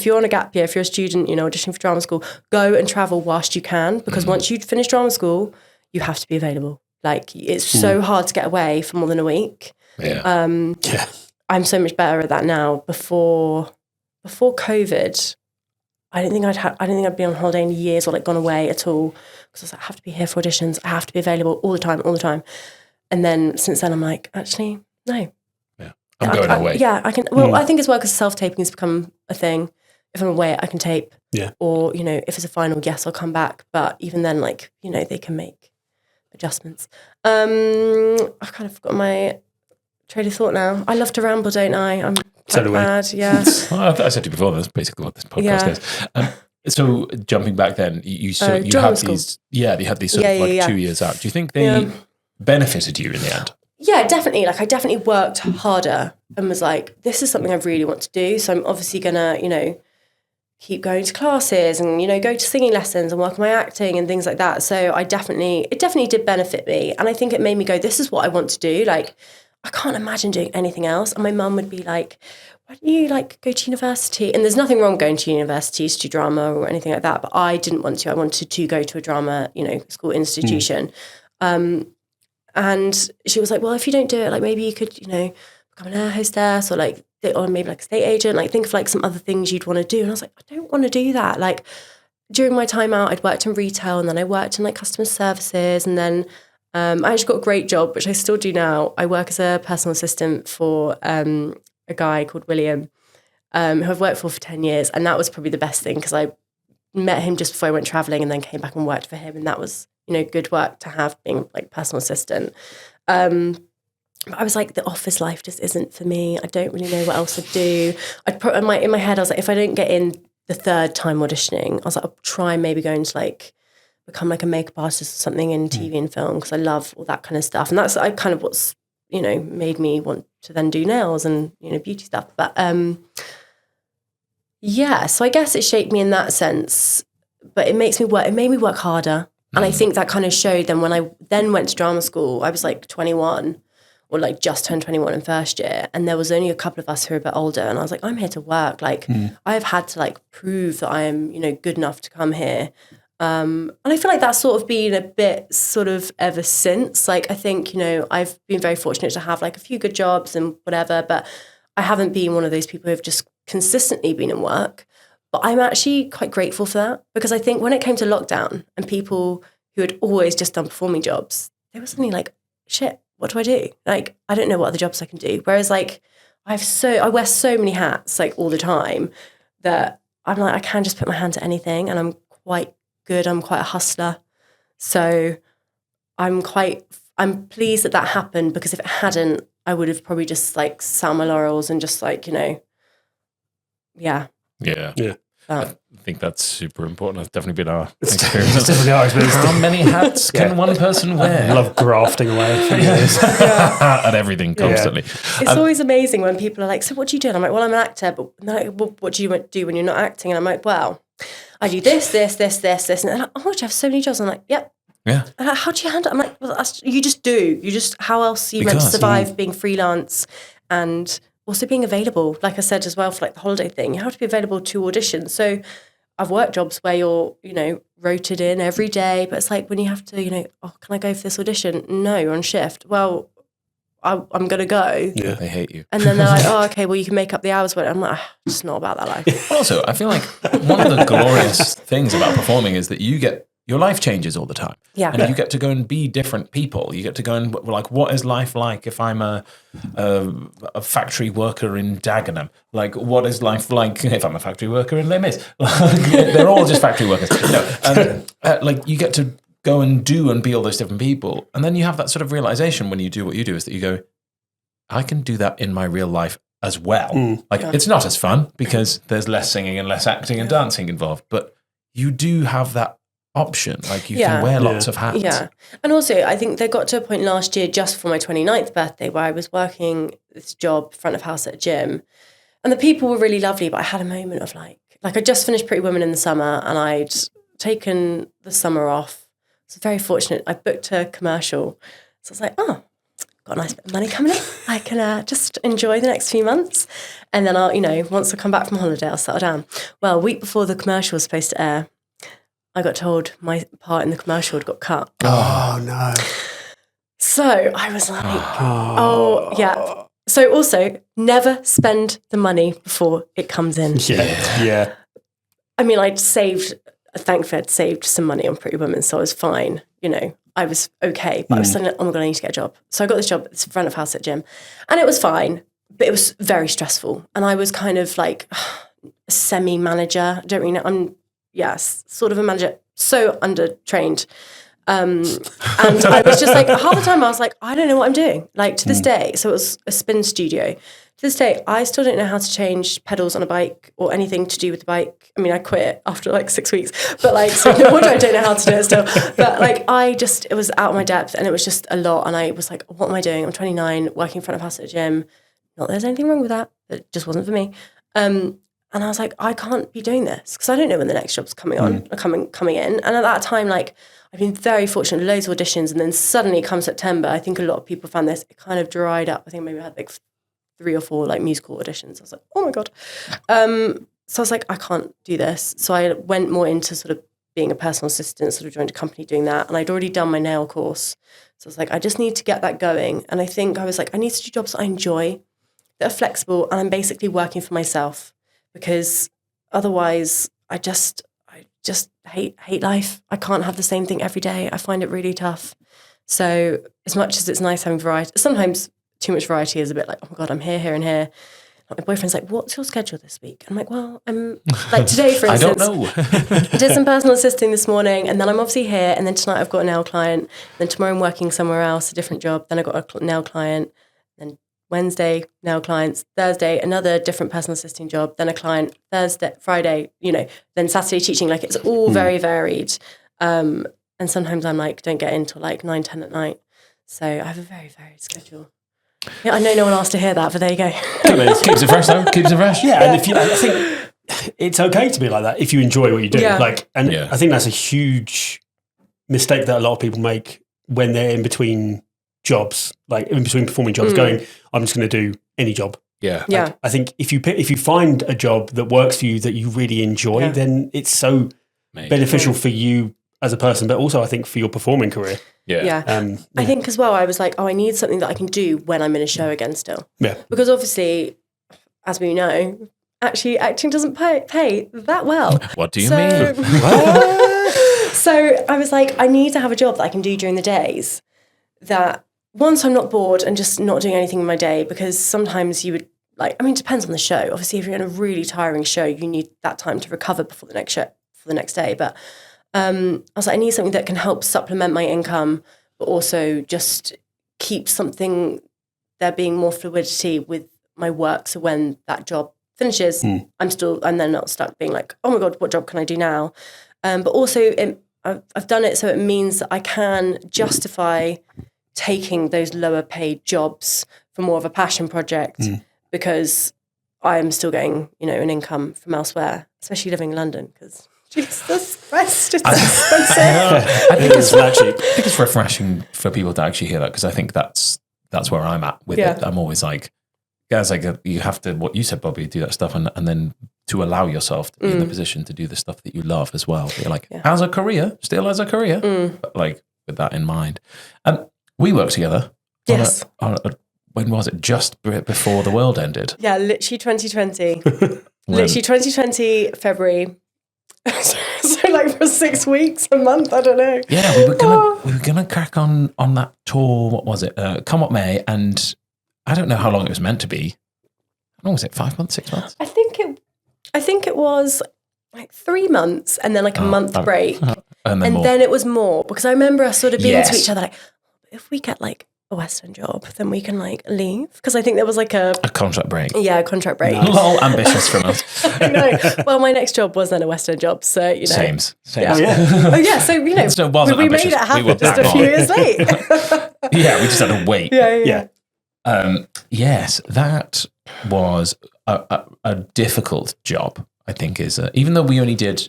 you're on a gap year, if you're a student, auditioning for drama school, go and travel whilst you can, because once you finish drama school, you have to be available. Like, it's so hard to get away for more than a week. I'm so much better at that now. Before COVID, I didn't think I'd be on holiday in years or like gone away at all, because I was like, I have to be here for auditions. I have to be available all the time. And then since then, I'm like, actually, no. Yeah, I'm going away. I can. Well, I think as well, because self-taping has become a thing. If I'm away, I can tape. Yeah. Or, if it's a final, yes, I'll come back. But even then, like, they can make adjustments. I've kind of forgotten my train of thought now. I love to ramble, don't I? I'm so bad. Yeah. Well, I said to you before, that's basically what this podcast is. So jumping back then, you had these, you had these sort of 2 years out. Do you think they benefited you in the end? Yeah, definitely. Like, I definitely worked harder and was like, this is something I really want to do. So I'm obviously gonna, keep going to classes and, go to singing lessons and work on my acting and things like that. So it definitely did benefit me. And I think it made me go, this is what I want to do. Like, I can't imagine doing anything else. And my mum would be like, why don't you like go to university? And there's nothing wrong going to university to do drama or anything like that. But I didn't want to. I wanted to go to a drama, school institution. And she was like, well, if you don't do it, like maybe you could, become an air hostess or maybe like a estate agent, like think of like some other things you'd want to do. And I was like, I don't want to do that. Like, during my time out, I'd worked in retail and then I worked in like customer services, and then I actually got a great job, which I still do now. I work as a personal assistant for a guy called William, who I've worked for 10 years. And that was probably the best thing, because I met him just before I went traveling and then came back and worked for him. And that was, good work to have, being like personal assistant. But I was like, the office life just isn't for me. I don't really know what else to do. In my head, I was like, if I don't get in the third time auditioning, I was like, I'll try maybe going to like become like a makeup artist or something in TV and film, because I love all that kind of stuff. And that's kind of what's, made me want to then do nails and, beauty stuff. But so I guess it shaped me in that sense, but it made me work harder. And I think that kind of showed then when I then went to drama school. I was like 21 or like just turned 21 in first year. And there was only a couple of us who were a bit older. And I was like, I'm here to work. Like I've had to like prove that I am, good enough to come here. And I feel like that's sort of been a bit sort of ever since. Like, I think, I've been very fortunate to have like a few good jobs and whatever, but I haven't been one of those people who have just consistently been in work. But I'm actually quite grateful for that, because I think when it came to lockdown and people who had always just done performing jobs, they were suddenly like, shit, what do I do? Like, I don't know what other jobs I can do. Whereas like, I wear so many hats like all the time that I'm like, I can just put my hand to anything, and I'm quite good. I'm quite a hustler. So I'm pleased that happened, because if it hadn't, I would have probably just like sat on my laurels and just like, Yeah. I think that's super important. That's definitely been our experience. It's definitely our experience. How many hats can one person wear? I love grafting away for years. At everything constantly. It's always amazing when people are like, so what do you do? And I'm like, well, I'm an actor, but they're like, well, what do you do when you're not acting? And I'm like, well, I do this. And they're like, oh, do you have so many jobs? I'm like, yep. Yeah. And like, how do you handle it? I'm like, well, you just do. How else are you meant to survive being freelance and also being available? Like I said as well, for like the holiday thing, you have to be available to audition. So I've worked jobs where you're, rotated in every day, but it's like when you have to, oh, can I go for this audition? No, you're on shift. Well, I'm going to go. Yeah, they hate you. And then they're like, oh, okay, well, you can make up the hours. But I'm like, it's not about that life. Also, I feel like one of the glorious things about performing is that your life changes all the time. Yeah. And you get to go and be different people. You get to go and like, what is life like if I'm a factory worker in Dagenham? Like, what is life like if I'm a factory worker in Les Mis? They're all just factory workers. Like, you get to go and do and be all those different people. And then you have that sort of realization when you do what you do, is that you go, I can do that in my real life as well. It's not as fun because there's less singing and less acting and dancing involved, but you do have that option. Like you can wear lots of hats. Yeah. And also, I think they got to a point last year just for my 29th birthday where I was working this job front of house at a gym, and the people were really lovely, but I had a moment of like I just finished Pretty Woman in the summer and I'd taken the summer off. I was very fortunate. I booked a commercial. So I was like, oh, got a nice bit of money coming in. I can just enjoy the next few months. And then I'll, once I come back from holiday, I'll settle down. Well, a week before the commercial was supposed to air, I got told my part in the commercial had got cut. Oh, no. So I was like, oh yeah. So also, never spend the money before it comes in. Yeah. I mean, thankfully I'd saved some money on Pretty Women, so I was fine. I was okay, but I was suddenly like, oh my God, I need to get a job. So I got this job at the front of house at gym, and it was fine, but it was very stressful. And I was kind of like a semi-manager. I don't really know. I'm, sort of a manager, so under-trained. And I was just like, half the time I was like, I don't know what I'm doing. Like to this day, so it was a spin studio. To this day, I still don't know how to change pedals on a bike or anything to do with the bike. I mean, I quit after like 6 weeks, but so no wonder I don't know how to do it still. But it was out of my depth and it was just a lot. And I was like, what am I doing? I'm 29, working in front of house at a gym. Not that there's anything wrong with that. It just wasn't for me. And I was like, I can't be doing this because I don't know when the next job's coming on, or coming in. And at that time, I've been very fortunate, loads of auditions. And then suddenly come September, I think a lot of people found this, it kind of dried up. I think maybe I had 3 or 4 musical auditions. I was like, oh my God. So I was like, I can't do this. So I went more into sort of being a personal assistant, sort of joined a company doing that. And I'd already done my nail course. So I was like, I just need to get that going. And I think I was like, I need to do jobs that I enjoy, that are flexible. And I'm basically working for myself because otherwise I just hate life. I can't have the same thing every day. I find it really tough. So as much as it's nice having variety, sometimes too much variety is a bit like, oh my God, I'm here, and here. My boyfriend's like, what's your schedule this week? I'm like, well, I'm like today, for instance. I don't know. I did some personal assisting this morning, and then I'm obviously here, and then tonight I've got a nail client. Then tomorrow I'm working somewhere else, a different job. Then I got a nail client. Then Wednesday, nail clients. Thursday, another different personal assisting job. Then a client. Thursday, Friday, then Saturday teaching. It's all very varied. And sometimes I'm like, don't get in till 9, 10 at night. So I have a very varied schedule. Yeah, I know no one asked to hear that, but there you go. Keeps it fresh, though. Keeps it fresh. Yeah, and I think it's okay to be like that if you enjoy what you do. I think that's a huge mistake that a lot of people make when they're in between jobs, in between performing jobs, going, I'm just going to do any job. Yeah. I think if you find a job that works for you that you really enjoy, then it's so beneficial for you as a person, but also I think for your performing career. Yeah. I think as well, I was like, I need something that I can do when I'm in a show again still. Yeah. Because obviously, as we know, actually acting doesn't pay that well. What do you mean? So I was like, I need to have a job that I can do during the days that once I'm not bored and just not doing anything in my day, because sometimes you would it depends on the show. Obviously, if you're in a really tiring show, you need that time to recover before the next show, for the next day. But I was like, I need something that can help supplement my income, but also just keep there being more fluidity with my work. So when that job finishes, I'm then not stuck being like, oh my God, what job can I do now? But also I've done it so it means that I can justify taking those lower paid jobs for more of a passion project because I am still getting, an income from elsewhere, especially living in London because Jesus Christ, it's expensive. I think it's refreshing for people to actually hear that because I think that's where I'm at with it. I'm always like, guys, you have to, what you said, Bobby, do that stuff and then to allow yourself to be in the position to do the stuff that you love as well. You're like, as a career, still as a career, but with that in mind. And we worked together. Yes. When was it? Just before the world ended. Yeah, literally 2020. Literally 2020, February. So for 6 weeks, a month, I don't know. Yeah, we were gonna crack on that tour. What was it? Come What May, and I don't know how long it was meant to be. How long was it? 5 months, 6 months? I think it was 3 months, and then a month break, and then it was more because I remember us sort of being to each other like, if we get a a West End job, then we can like leave. Because I think there was like a contract break. Yeah, a contract break. Lol, ambitious from us. I know. Well, my next job was then a West End job, so you know. Same. Yeah. Oh yeah. Oh yeah. So you know, we made it happen just a few years late. Yeah, we just had to wait. Yeah. Yes, that was a difficult job. I think is even though we only did.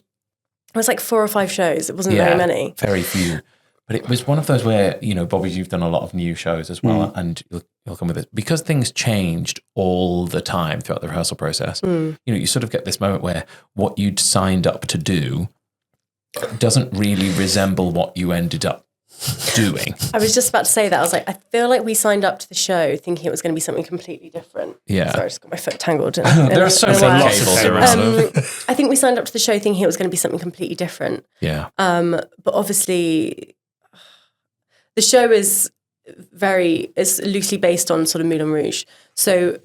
It was like 4 or 5 shows. It wasn't very many. Very few. But it was one of those where, you know, Bobby, you've done a lot of new shows as well, and you'll come with it. Because things changed all the time throughout the rehearsal process, you know, you sort of get this moment where what you'd signed up to do doesn't really resemble what you ended up doing. I was just about to say that. I was like, I feel like we signed up to the show thinking it was going to be something completely different. Yeah. Sorry, I just got my foot tangled. There are so many cables around. I think we signed up to the show thinking it was going to be something completely different. Yeah. But obviously, the show is loosely based on sort of Moulin Rouge. So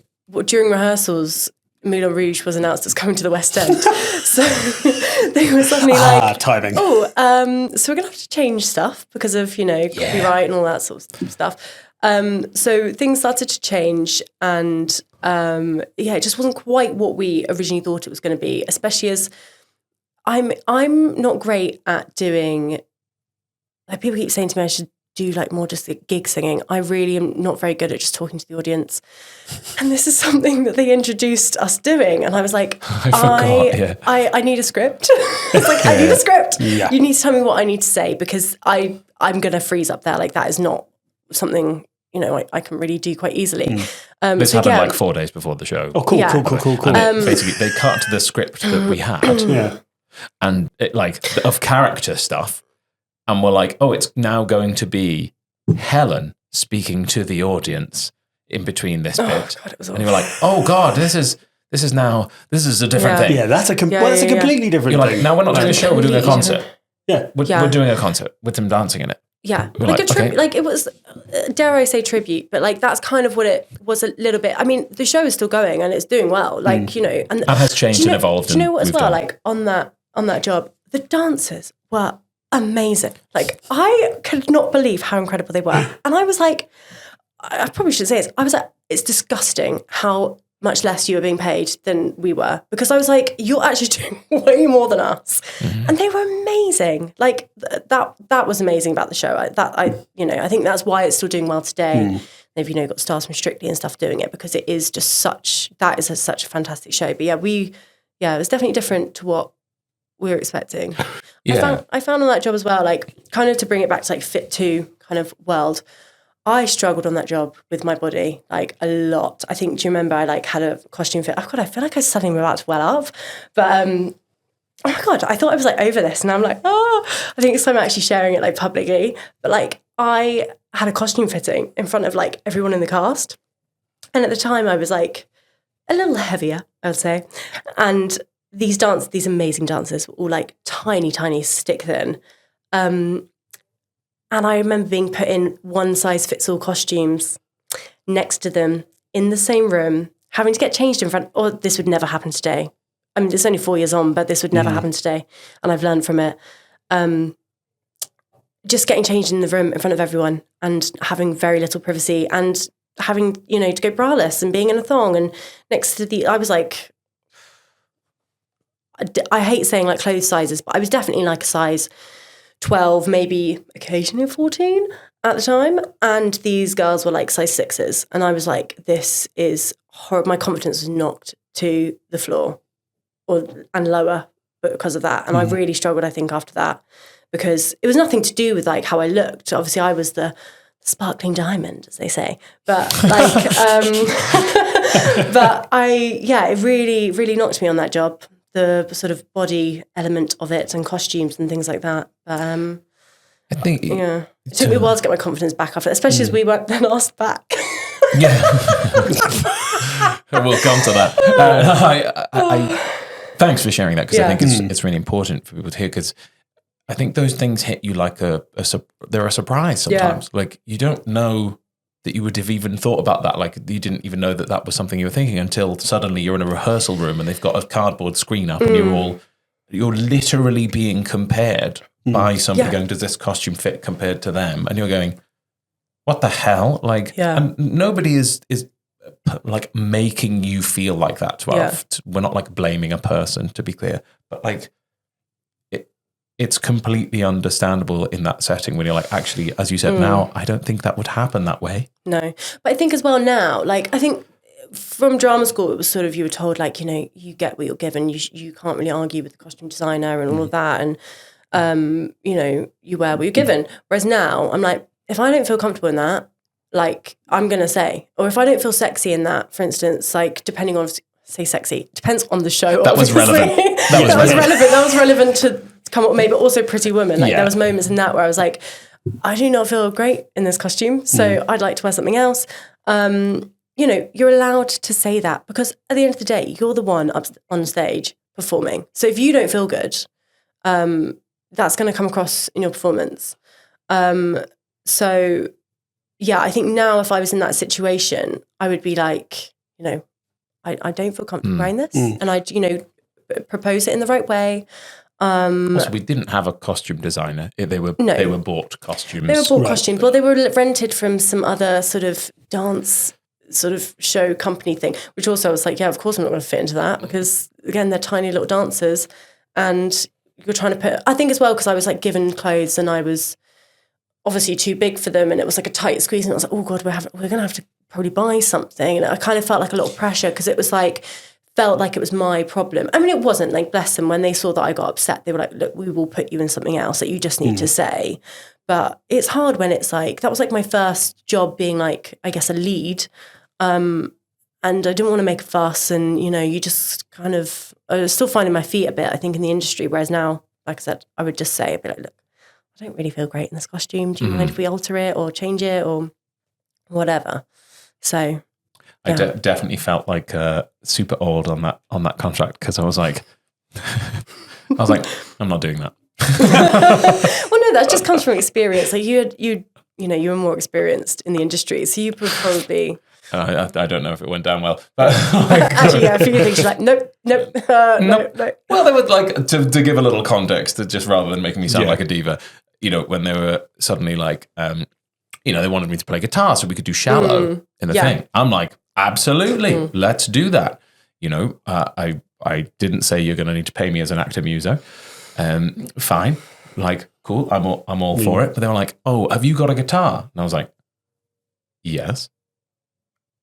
during rehearsals, Moulin Rouge was announced as coming to the West End. So they were suddenly like, timing. so we're going to have to change stuff because of, you know, copyright and all that sort of stuff. So things started to change and, it just wasn't quite what we originally thought it was going to be, especially as I'm not great at doing, like people keep saying to me I should do like more just the gig singing. I really am not very good at just talking to the audience. And this is something that they introduced us doing. And I was like, I need a script. It's like, I need a script. Yeah. You need to tell me what I need to say because I'm going to freeze up there. Like that is not something, you know, I can really do quite easily. This happened like 4 days before the show. Oh, cool. And basically, they cut the script that we had. And it, like, of character stuff. And we're like, oh, it's now going to be Helen speaking to the audience in between this bit. God, it was awful. And you were like, oh God, this is a different thing. Yeah, that's a completely different You're thing. like, now we're not doing a show, we're doing a concert. Yeah. We're doing a concert with them dancing in it. Yeah, We're like like, a okay. like it was, dare I say tribute, but like that's kind of what it was a little bit. I mean, the show is still going and it's doing well, like you know, and has changed and evolved. Do you know what as well? On. Like on that job, the dancers were amazing. Like I could not believe how incredible they were, and I was like, I probably should say this. I was like, it's disgusting how much less you were being paid than we were, because I was like, you're actually doing way more than us. And they were amazing. Like that was amazing about the show. I think that's why it's still doing well today. They've, you know, got stars from Strictly and stuff doing it because it is just such a fantastic show. But it was definitely different to what we were expecting. I found on that job as well, like kind of to bring it back to like Fit 2 kind of world, I struggled on that job with my body, like a lot. I think, do you remember I like had a costume fit? Oh God, I feel like I suddenly about to well up. But oh my God, I thought I was like over this. And I'm like, I think it's time I'm actually sharing it like publicly. But like I had a costume fitting in front of like everyone in the cast. And at the time I was like a little heavier, I would say. And these amazing dancers were all like tiny, tiny stick thin. And I remember being put in one-size-fits-all costumes next to them in the same room, having to get changed in front. Or this would never happen today. I mean, it's only 4 years on, but this would never happen today. And I've learned from it. Just getting changed in the room in front of everyone and having very little privacy and having, you know, to go braless and being in a thong. And next to I was like, I hate saying like clothes sizes, but I was definitely like a size 12, maybe occasionally 14 at the time. And these girls were like size 6s. And I was like, this is horrible. My confidence was knocked to the floor and lower because of that. And I really struggled, I think, after that, because it was nothing to do with like how I looked. Obviously, I was the sparkling diamond, as they say. But like, it really, really knocked me on that job. The sort of body element of it and costumes and things like that. I think it took me a while to get my confidence back after, especially as we weren't then asked back. Yeah, we'll come to that. Thanks for sharing that, because I think it's really important for people to hear, because I think those things hit you like they're a surprise sometimes. Like you don't know that you would have even thought about that. Like you didn't even know that was something you were thinking until suddenly you're in a rehearsal room and they've got a cardboard screen up and you're literally being compared by somebody going, does this costume fit compared to them? And you're going, what the hell? Like, Yeah. and nobody is like making you feel like that. 12. We're not like blaming a person, to be clear, but like it's completely understandable in that setting when you're like, actually, as you said, now I don't think that would happen that way. No, but I think as well now, like I think from drama school, it was sort of, you were told like, you know, you get what you're given. You can't really argue with the costume designer and all of that, and you know, you wear what you're given. Whereas now, I'm like, if I don't feel comfortable in that, like I'm gonna say, or if I don't feel sexy in that, for instance, like depending on, say sexy, depends on the show. That was relevant. That was relevant to come up with me, but also Pretty Woman. Like there was moments in that where I was like, I do not feel great in this costume, so I'd like to wear something else. You know, you're allowed to say that because at the end of the day, you're the one up on stage performing. So if you don't feel good, that's going to come across in your performance. So yeah, I think now if I was in that situation, I would be like, you know, I don't feel comfortable wearing this, and I'd, you know, propose it in the right way. Also, we didn't have a costume designer. They were bought costumes. They were bought costumes. Well, they were rented from some other sort of dance sort of show company thing, which also I was like, yeah, of course I'm not going to fit into that because again, they're tiny little dancers, and you're trying to put. I think as well because I was like given clothes and I was obviously too big for them, and it was like a tight squeeze, and I was like, oh god, we're going to have to probably buy something, and I kind of felt like a lot of pressure because it was like. Felt like it was my problem. I mean, it wasn't. Like, bless them, when they saw that I got upset, they were like, look, we will put you in something else that you just need to say. But it's hard when it's like, that was like my first job being like, I guess, a lead. And I didn't want to make a fuss. And, you know, you just kind of, I was still finding my feet a bit, I think, in the industry. Whereas now, like I said, I would just say, I'd be like, look, I don't really feel great in this costume. Do you mind if we alter it or change it or whatever? So... I definitely felt like super old on that contract because I was like, I'm not doing that. Well, no, that just comes from experience. Like you were more experienced in the industry, so you would probably. I don't know if it went down well, but like, actually, yeah, a few things you're like, nope. No. Well, they would like to give a little context, just rather than making me sound like a diva. You know, when they were suddenly like, you know, they wanted me to play guitar so we could do Shallow in the thing. I'm like. Absolutely. Let's do that. You know, I didn't say you're going to need to pay me as an actor muso. Fine. Like, cool. I'm all for it. But they were like, oh, have you got a guitar? And I was like, yes.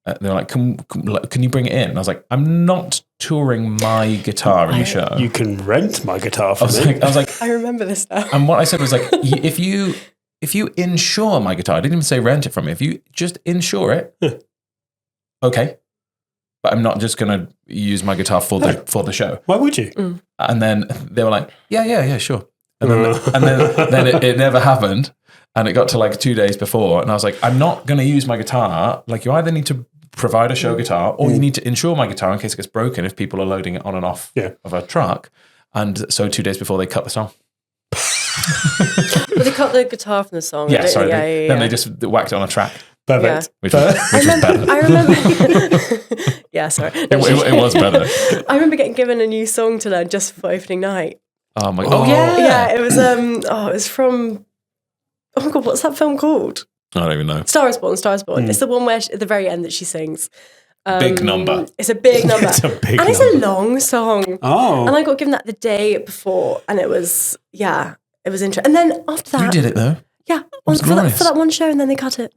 They were like, can you bring it in? And I was like, I'm not touring my guitar in the show. You can rent my guitar from me. I was like, I remember this now. And what I said was like, if you insure my guitar, I didn't even say rent it from me. If you just insure it, okay, but I'm not just going to use my guitar for the show. Why would you? And then they were like, yeah, sure. And then it never happened, and it got to like 2 days before, and I was like, I'm not going to use my guitar. Like, you either need to provide a show guitar, or you need to insure my guitar in case it gets broken if people are loading it on and off of a truck. And so 2 days before, they cut the song. Well, they cut the guitar from the song. Yeah, sorry. Then they just whacked it on a track. Perfect. Yeah. Which was better. I remember. Yeah, sorry. It was better. I remember getting given a new song to learn just for opening night. Oh my god! Oh yeah, yeah. It was it was from. Oh my god, what's that film called? I don't even know. Star is Born. It's the one where at the very end that she sings. Big number. It's a big number. It's a big and number. It's a long song. Oh. And I got given that the day before, and it was it was interesting. And then after that, you did it though. Yeah, for that one show, and then they cut it.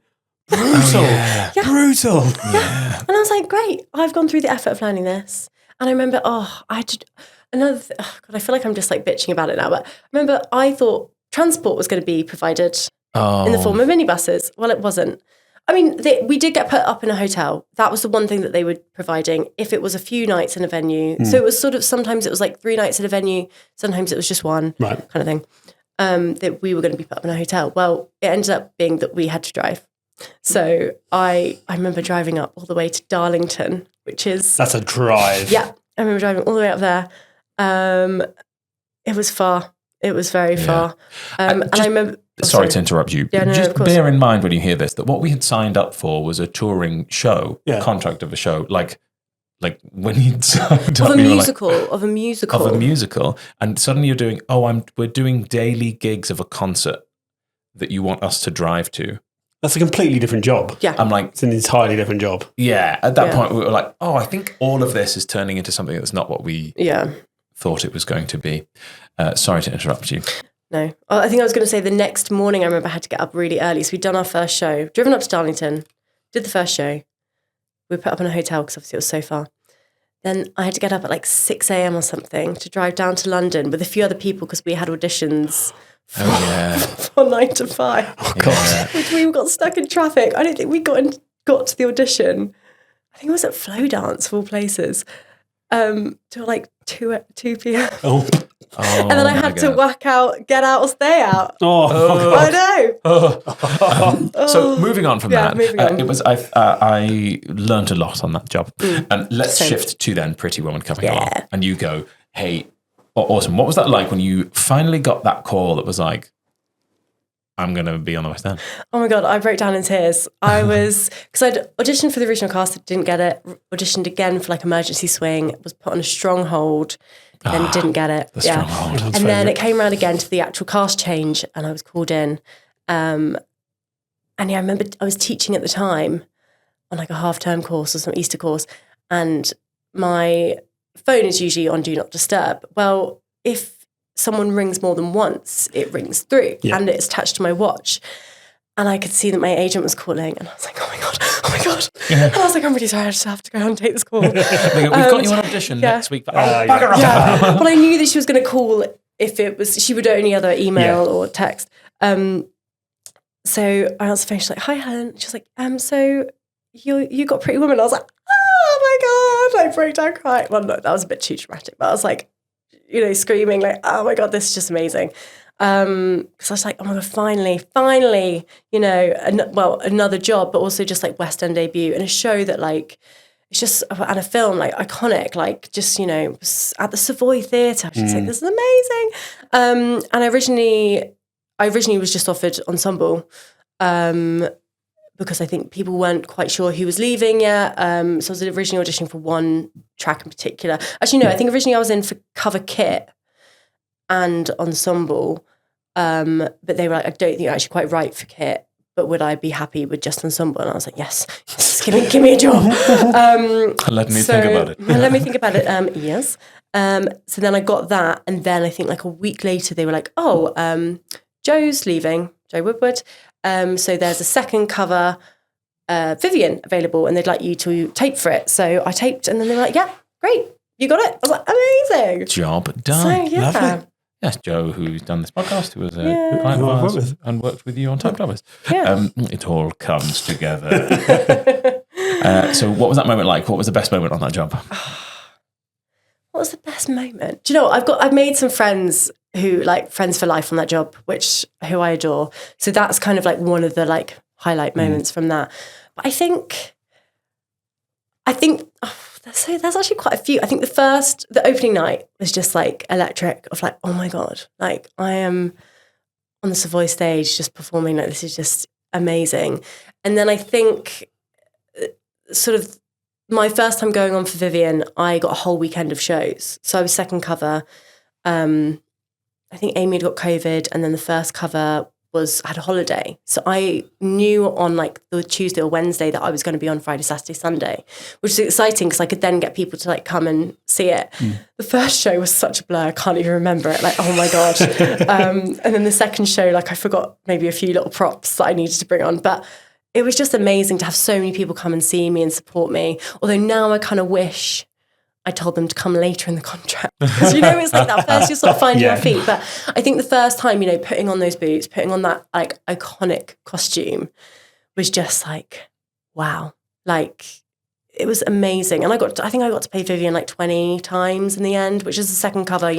Brutal. Yeah. Brutal. Yeah. And I was like, great, I've gone through the effort of learning this. And I remember, I did another God, I feel like I'm just like bitching about it now. But I remember I thought transport was going to be provided in the form of minibuses. Well, it wasn't. I mean, we did get put up in a hotel. That was the one thing that they were providing if it was a few nights in a venue. So it was sort of, sometimes it was like 3 nights at a venue. Sometimes it was just one kind of thing. That we were going to be put up in a hotel. Well, it ended up being that we had to drive. So I remember driving up all the way to Darlington, which is... That's a drive. Yeah, I remember driving all the way up there. It was far. It was very far. And I remember... Sorry to interrupt you. Yeah, no, just of course. bear in mind when you hear this, that what we had signed up for was a touring show, contract of a show, like when you signed up... Of a musical. And suddenly you're doing, we're doing daily gigs of a concert that you want us to drive to. That's a completely different job. Yeah. I'm like, it's an entirely different job. Yeah. At that point, we were like, oh, I think all of this is turning into something that's not what we thought it was going to be. Sorry to interrupt you. No. I think I was going to say the next morning I remember I had to get up really early. So we'd done our first show, driven up to Darlington, did the first show. We put up in a hotel because obviously it was so far. Then I had to get up at like 6 a.m. or something to drive down to London with a few other people because we had auditions for 9 to 5. Oh, God. Which we got stuck in traffic. I don't think we got to the audition. I think it was at Flow Dance, of all places, till like 2 p.m. Oh. And then I had to get out or stay out. Oh, I know. So moving on from that, it was I learned a lot on that job. And let's shift to then Pretty Woman coming along. And you go, hey, awesome. What was that like when you finally got that call that was like, I'm going to be on the West End? Oh my God, I broke down in tears. I was, because I'd auditioned for the original cast, didn't get it, auditioned again for like Emergency Swing, was put on a stronghold, then didn't get it. Stronghold. And then it came around again to the actual cast change and I was called in. And I remember I was teaching at the time on like a half-term course or some Easter course, and my phone is usually on Do Not Disturb. Well, if someone rings more than once, it rings through and it's attached to my watch. And I could see that my agent was calling and I was like, oh my God. Yeah. And I was like, I'm really sorry, I just have to go and take this call. We've got you on audition next week. But But I knew that she was going to call if it was, she would only either email or text. So I answered the phone, she's like, hi Helen. She's like, so you got Pretty Woman. I was like, oh my God, I broke down crying. Well, no, that was a bit too dramatic, but I was like, screaming like, oh my God, this is just amazing. Because I was like, oh my God, finally, another job, but also just like West End debut and a show that like, it's just, and a film like iconic, like just, at the Savoy Theatre. I was like, this is amazing. And I originally was just offered Ensemble because I think people weren't quite sure who was leaving yet. So I was originally auditioning for one track in particular. Actually, no, I think originally I was in for cover kit and Ensemble. But they were like, I don't think you're actually quite right for kit, but would I be happy with just Ensemble? And I was like, yes, give me a job. Let me think about it. Let me think about it. Yes. So then I got that. And then I think like a week later, they were like, Joe's leaving, Joe Woodward. So there's a second cover, Vivian, available, and they'd like you to tape for it. So I taped, and then they were like, yeah, great, you got it. I was like, amazing. Job done. So, yeah. Lovely. Yes, Joe, who's done this podcast, who was a client of ours and worked with you on Time Travelers. Yeah. It all comes together. So what was that moment like? What was the best moment on that job? What was the best moment? Do you know what? I've made some friends who like friends for life on that job, who I adore. So that's kind of like one of the like highlight moments from that. But I think there's actually quite a few. I think the opening night was just like electric of like, oh my God, like I am on the Savoy stage just performing, like this is just amazing. And then I think sort of my first time going on for Vivian, I got a whole weekend of shows. So I was second cover. I think Amy had got COVID, and then the first cover had a holiday. So I knew on like the Tuesday or Wednesday that I was going to be on Friday, Saturday, Sunday, which is exciting because I could then get people to like come and see it. The first show was such a blur. I can't even remember it. Like, oh my God. And then the second show, like I forgot maybe a few little props that I needed to bring on, but it was just amazing to have so many people come and see me and support me. Although now I kind of wish I told them to come later in the contract. Because, it's like that first you're sort of finding your feet. But I think the first time, putting on those boots, putting on that like iconic costume was just like, wow. Like it was amazing. And I think I got to play Vivian like 20 times in the end, which is the second cover,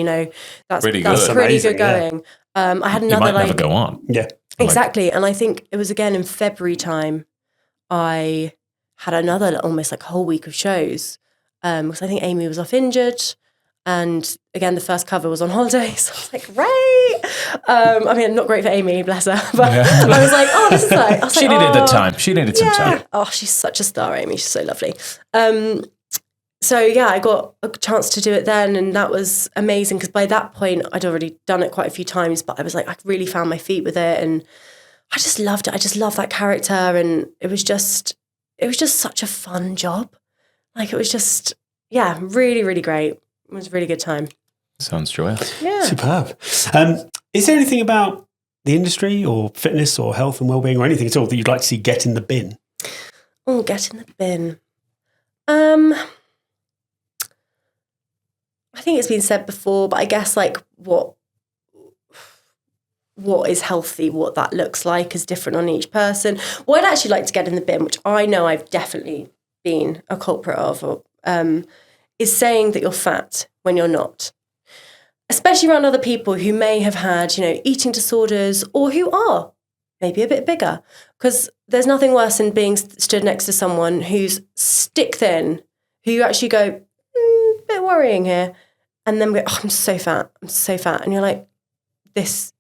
that's pretty good going. I had another never go on. Yeah. Exactly. And I think it was again in February time, I had another almost like whole week of shows. Because I think Amy was off injured, and again the first cover was on holiday, so I was like, great. Not great for Amy, bless her, but I was like, oh, this is like, she needed the time. She needed some time. Oh, she's such a star, Amy. She's so lovely. So yeah, I got a chance to do it then, and that was amazing because by that point I'd already done it quite a few times, but I was like, I really found my feet with it, and I just loved it. I just loved that character, and it was just such a fun job. Like it was just, really, really great. It was a really good time. Sounds joyous. Yeah. Superb. Is there anything about the industry or fitness or health and well-being or anything at all that you'd like to see get in the bin? Oh, get in the bin. I think it's been said before, but I guess like what is healthy, what that looks like is different on each person. What I'd actually like to get in the bin, which I know I've definitely been a culprit of, is saying that you're fat when you're not. Especially around other people who may have had, eating disorders or who are maybe a bit bigger. Because there's nothing worse than being stood next to someone who's stick thin, who you actually go, a bit worrying here. And then go, I'm so fat. And you're like,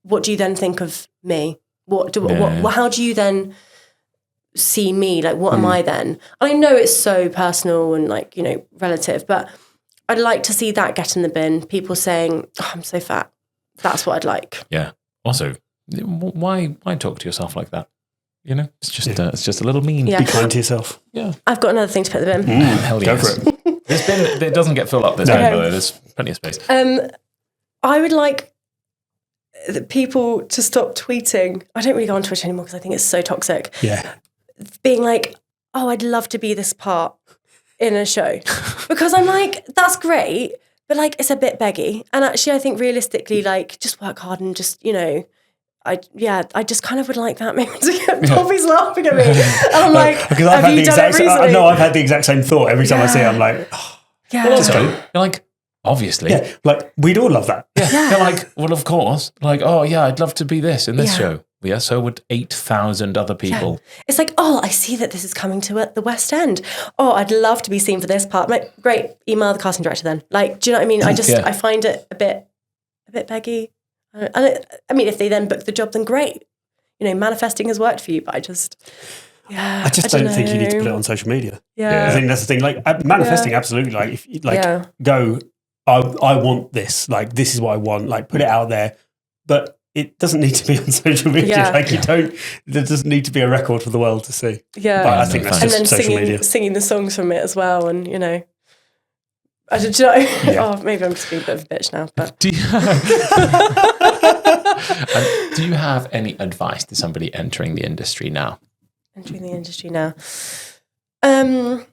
what do you then think of me? How do you then see me? Like, what am I then? I know it's so personal and like, relative, but I'd like to see that get in the bin. People saying, I'm so fat. That's what I'd like. Yeah. Also, why talk to yourself like that? It's just a little mean. Yeah. Be kind to yourself. Yeah. I've got another thing to put in the bin. Hell Go yes. for it. This bin, it doesn't get filled up this bin, by the way. There's plenty of space. I would like people to stop tweeting. I don't really go on Twitter anymore because I think it's so toxic. Yeah. Being like, I'd love to be this part in a show. Because I'm like, that's great, but like it's a bit beggy. And actually I think realistically, like just work hard and just, I just kind of would like that maybe to get Bobby's laughing at me. And I'm like, because I've had the exact I've had the exact same thought every time I see it. I'm like, yeah. Well, that's true. You're like, obviously. Yeah, like we'd all love that. Yeah. You're like, well, of course. Like, oh yeah, I'd love to be this in this show. Yeah, so would 8,000 other people. Yeah. It's like, I see that this is coming to the West End. I'd love to be seen for this part. I'm like, great, email the casting director then. Like, do you know what I mean? I find it a bit beggy. I mean, if they then book the job, then great. Manifesting has worked for you, but I just don't think you need to put it on social media. Yeah. I think that's the thing. Like manifesting, absolutely. Like if you go, I want this. Like this is what I want. Like put it out there, but it doesn't need to be on social media. Yeah. Like there doesn't need to be a record for the world to see. Yeah. But I think that's just social media. Singing the songs from it as well, and I don't know. Maybe I'm just being a bit of a bitch now. But do you have any advice to somebody entering the industry now? Entering the industry now. I'm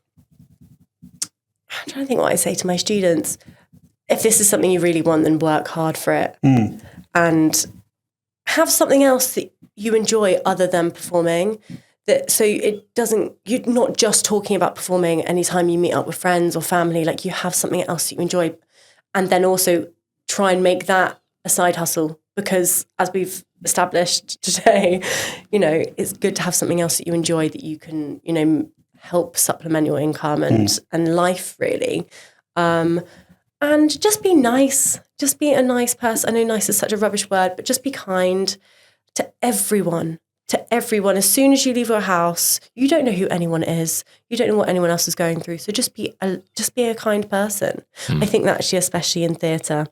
trying to think what I say to my students. If this is something you really want, then work hard for it. And have something else that you enjoy other than performing. So you're not just talking about performing anytime you meet up with friends or family. Like you have something else that you enjoy, and then also try and make that a side hustle. Because as we've established today, it's good to have something else that you enjoy that you can, help supplement your income and life really. And just be nice. Just be a nice person. I know nice is such a rubbish word, but just be kind to everyone. As soon as you leave your house, you don't know who anyone is. You don't know what anyone else is going through. So just be a kind person. I think that actually, especially in theatre,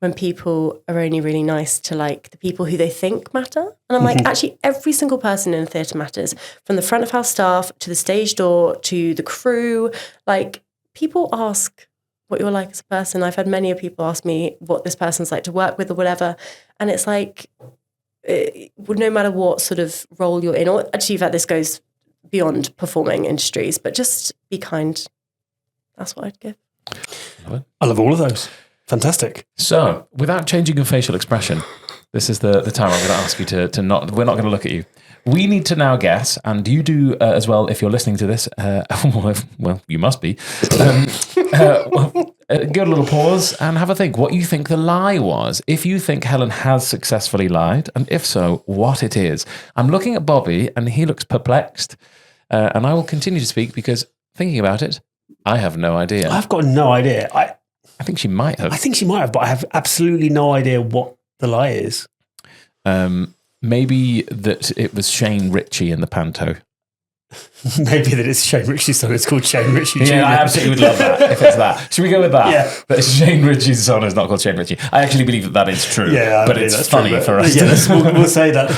when people are only really nice to like the people who they think matter. And I'm like, actually, every single person in a theatre matters, from the front of house staff to the stage door to the crew. Like people ask what you're like as a person. I've had many people ask me what this person's like to work with or whatever. And it's like, no matter what sort of role you're in, or actually that this goes beyond performing industries, but just be kind. That's what I'd give. I love all of those. Fantastic. So, without changing your facial expression, this is the time I'm going to ask you to not, we're not going to look at you. We need to now guess, and you do as well if you're listening to this. Well, you must be. Give a little pause and have a think what you think the lie was. If you think Helen has successfully lied, and if so, what it is. I'm looking at Bobby, and he looks perplexed, and I will continue to speak because, thinking about it, I have no idea. I've got no idea. I think she might have. I think she might have, but I have absolutely no idea what the lie is. Maybe that it was Shane Ritchie in the panto. Maybe that it's Shane Ritchie's son. It's called Shane Ritchie Jr. Yeah, I absolutely would love that if it's that. Should we go with that? Yeah. That Shane Ritchie's son is not called Shane Ritchie. I actually believe that is true. Yeah, but it's funny for us. Yeah, we'll say that.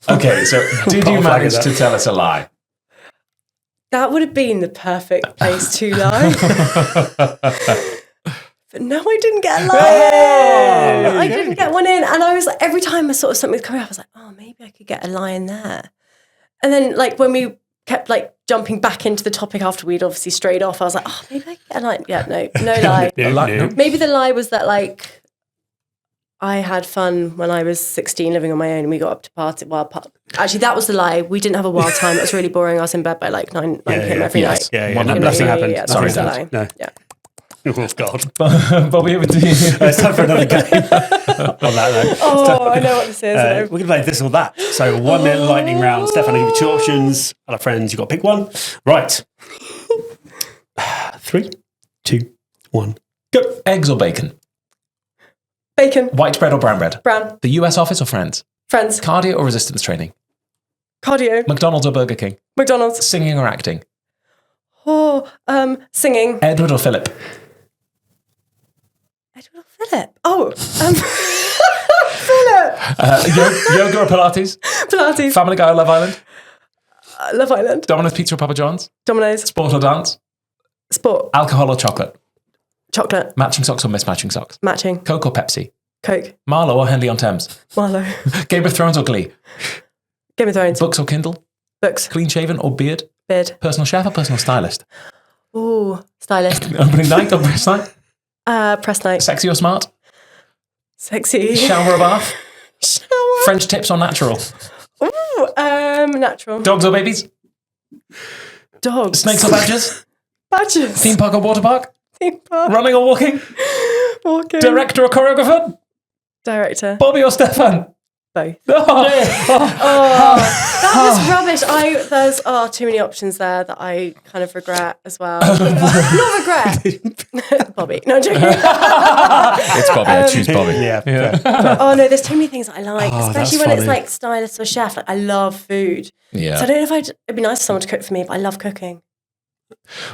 Okay, so did you manage to tell us a lie? That would have been the perfect place to lie. But no, I didn't get a lie in. I didn't get one in. And I was like, every time I sort of something was coming up, I was like, oh, maybe I could get a lie in there. And then like when we kept like jumping back into the topic after we'd obviously strayed off, I was like, oh, maybe I could get a lie. Yeah, no lie. No. Maybe the lie was that like I had fun when I was 16 living on my own and we got up to party. Actually, that was the lie. We didn't have a wild time. It was really boring. I was in bed by like 9 p.m. every night. Yeah. Nothing happened. Yeah, Sorry, Dad. No. Yeah. Oh, God. Bobby, over to you. It's time for another game. On that note. Oh, I know what this is. We're going to play this or that. So 1 minute lightning round. Steffan, I'll give you 2 options. Other friends, you've got to pick one. Right. 3, 2, 1, go. Eggs or bacon? Bacon. White bread or brown bread? Brown. The US office or Friends? Friends. Cardio or resistance training? Cardio. McDonald's or Burger King? McDonald's. Singing or acting? Oh, singing. Edward or Philip? Edward or Philip? Oh, Philip. Yoga or Pilates? Pilates. Family Guy or Love Island? Love Island. Domino's Pizza or Papa John's? Domino's. Sport or dance? Sport. Alcohol or chocolate? Chocolate. Matching socks or mismatching socks? Matching. Coke or Pepsi? Coke. Marlowe or Henley on Thames? Marlowe. Game of Thrones or Glee? Game of Thrones. Books or Kindle? Books. Clean shaven or beard? Beard. Personal chef or personal stylist? Ooh, stylist. Opening night or press night? Press night. Sexy or smart? Sexy. Shower or bath? Shower. French tips or natural? Ooh, natural. Dogs or babies? Dogs. Snakes or badgers? Badgers. Theme park or water park? Theme park. Running or walking? Walking. Director or choreographer? Director. Bobby or Steffan? Both. Oh. That was rubbish. There's too many options there that I kind of regret as well. Not regret. Bobby. No, I'm joking. It's Bobby. I choose Bobby. Yeah. Oh no, there's too many things that I like, especially when funny. it's like stylist or chef. Like I love food. Yeah. So I don't know if it'd be nice for someone to cook for me, but I love cooking.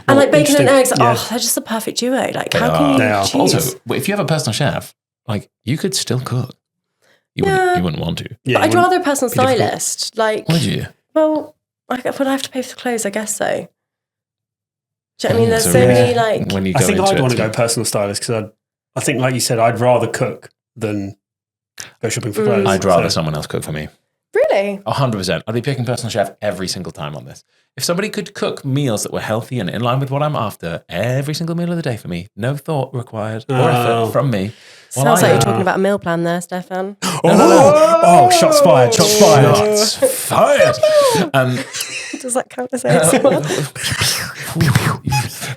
And like bacon and eggs, they're just the perfect duo. Like how can you choose? Also, if you have a personal chef, like you could still cook. You wouldn't want to. Yeah, but I'd rather a personal stylist. Like, would you? Well, would I have to pay for the clothes? I guess so. Do you know what I mean? There's so many like. When you I think I'd want to too. go personal stylist because I think, like you said, I'd rather cook than go shopping for clothes. I'd rather someone else cook for me. Really? 100%. I'd be picking personal chef every single time on this. If somebody could cook meals that were healthy and in line with what I'm after every single meal of the day for me, no thought required or effort from me. Sounds like you're talking about a meal plan there, Steffan. Oh, shots fired, shots fired. Shots fired. Does that count as ASMR?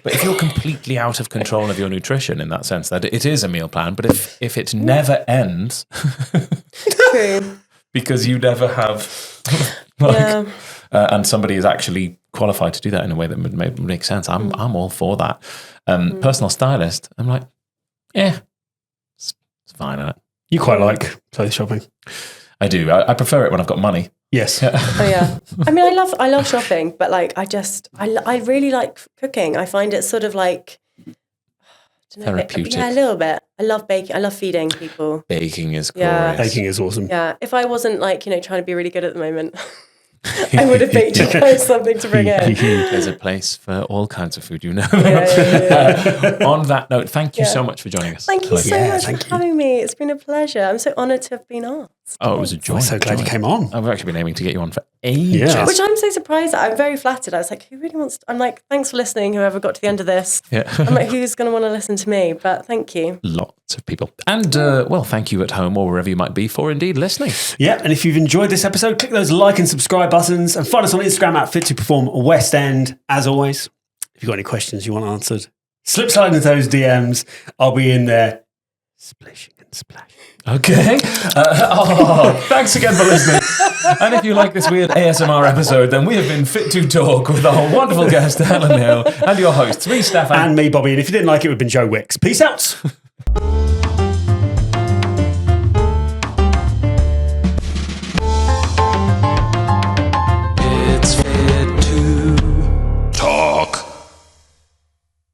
But if you're completely out of control of your nutrition in that sense, that it is a meal plan, but if it never ends, True. because you never have, and somebody is actually qualified to do that in a way that would make sense, I'm all for that. Personal stylist, I'm like, it's fine. You quite like clothes shopping. I do. I prefer it when I've got money. Yes. Oh yeah. I mean, I love shopping, but like, I really like cooking. I find it sort of like therapeutic. Yeah, a little bit. I love baking. I love feeding people. Baking is glorious. Baking is awesome. Yeah. If I wasn't like, trying to be really good at the moment, I would have baked you guys something to bring in. There's a place for all kinds of food, Yeah. On that note, thank you so much for joining us. Thank you so much for having me. It's been a pleasure. I'm so honoured to have been asked. Oh, it was a joy. I'm so glad you came on. I've actually been aiming to get you on for ages. Yeah. Which I'm so surprised at. I'm very flattered. I was like, who really wants to... I'm like, thanks for listening, whoever got to the end of this. Yeah. I'm like, who's going to want to listen to me? But thank you. Lots of people. And, thank you at home or wherever you might be for indeed listening. Yeah, and if you've enjoyed this episode, click those like and subscribe buttons and find us on Instagram at Fit to Perform West End. As always, if you've got any questions you want answered, slip slide into those DMs. I'll be in there splishing and splashing. Okay. Thanks again for listening. And if you like this weird ASMR episode, then we have been Fit to Talk with our wonderful guest, Helen Hill, and your hosts, me, Steffan. And me, Bobby. And if you didn't like it, we've been Joe Wicks. Peace out.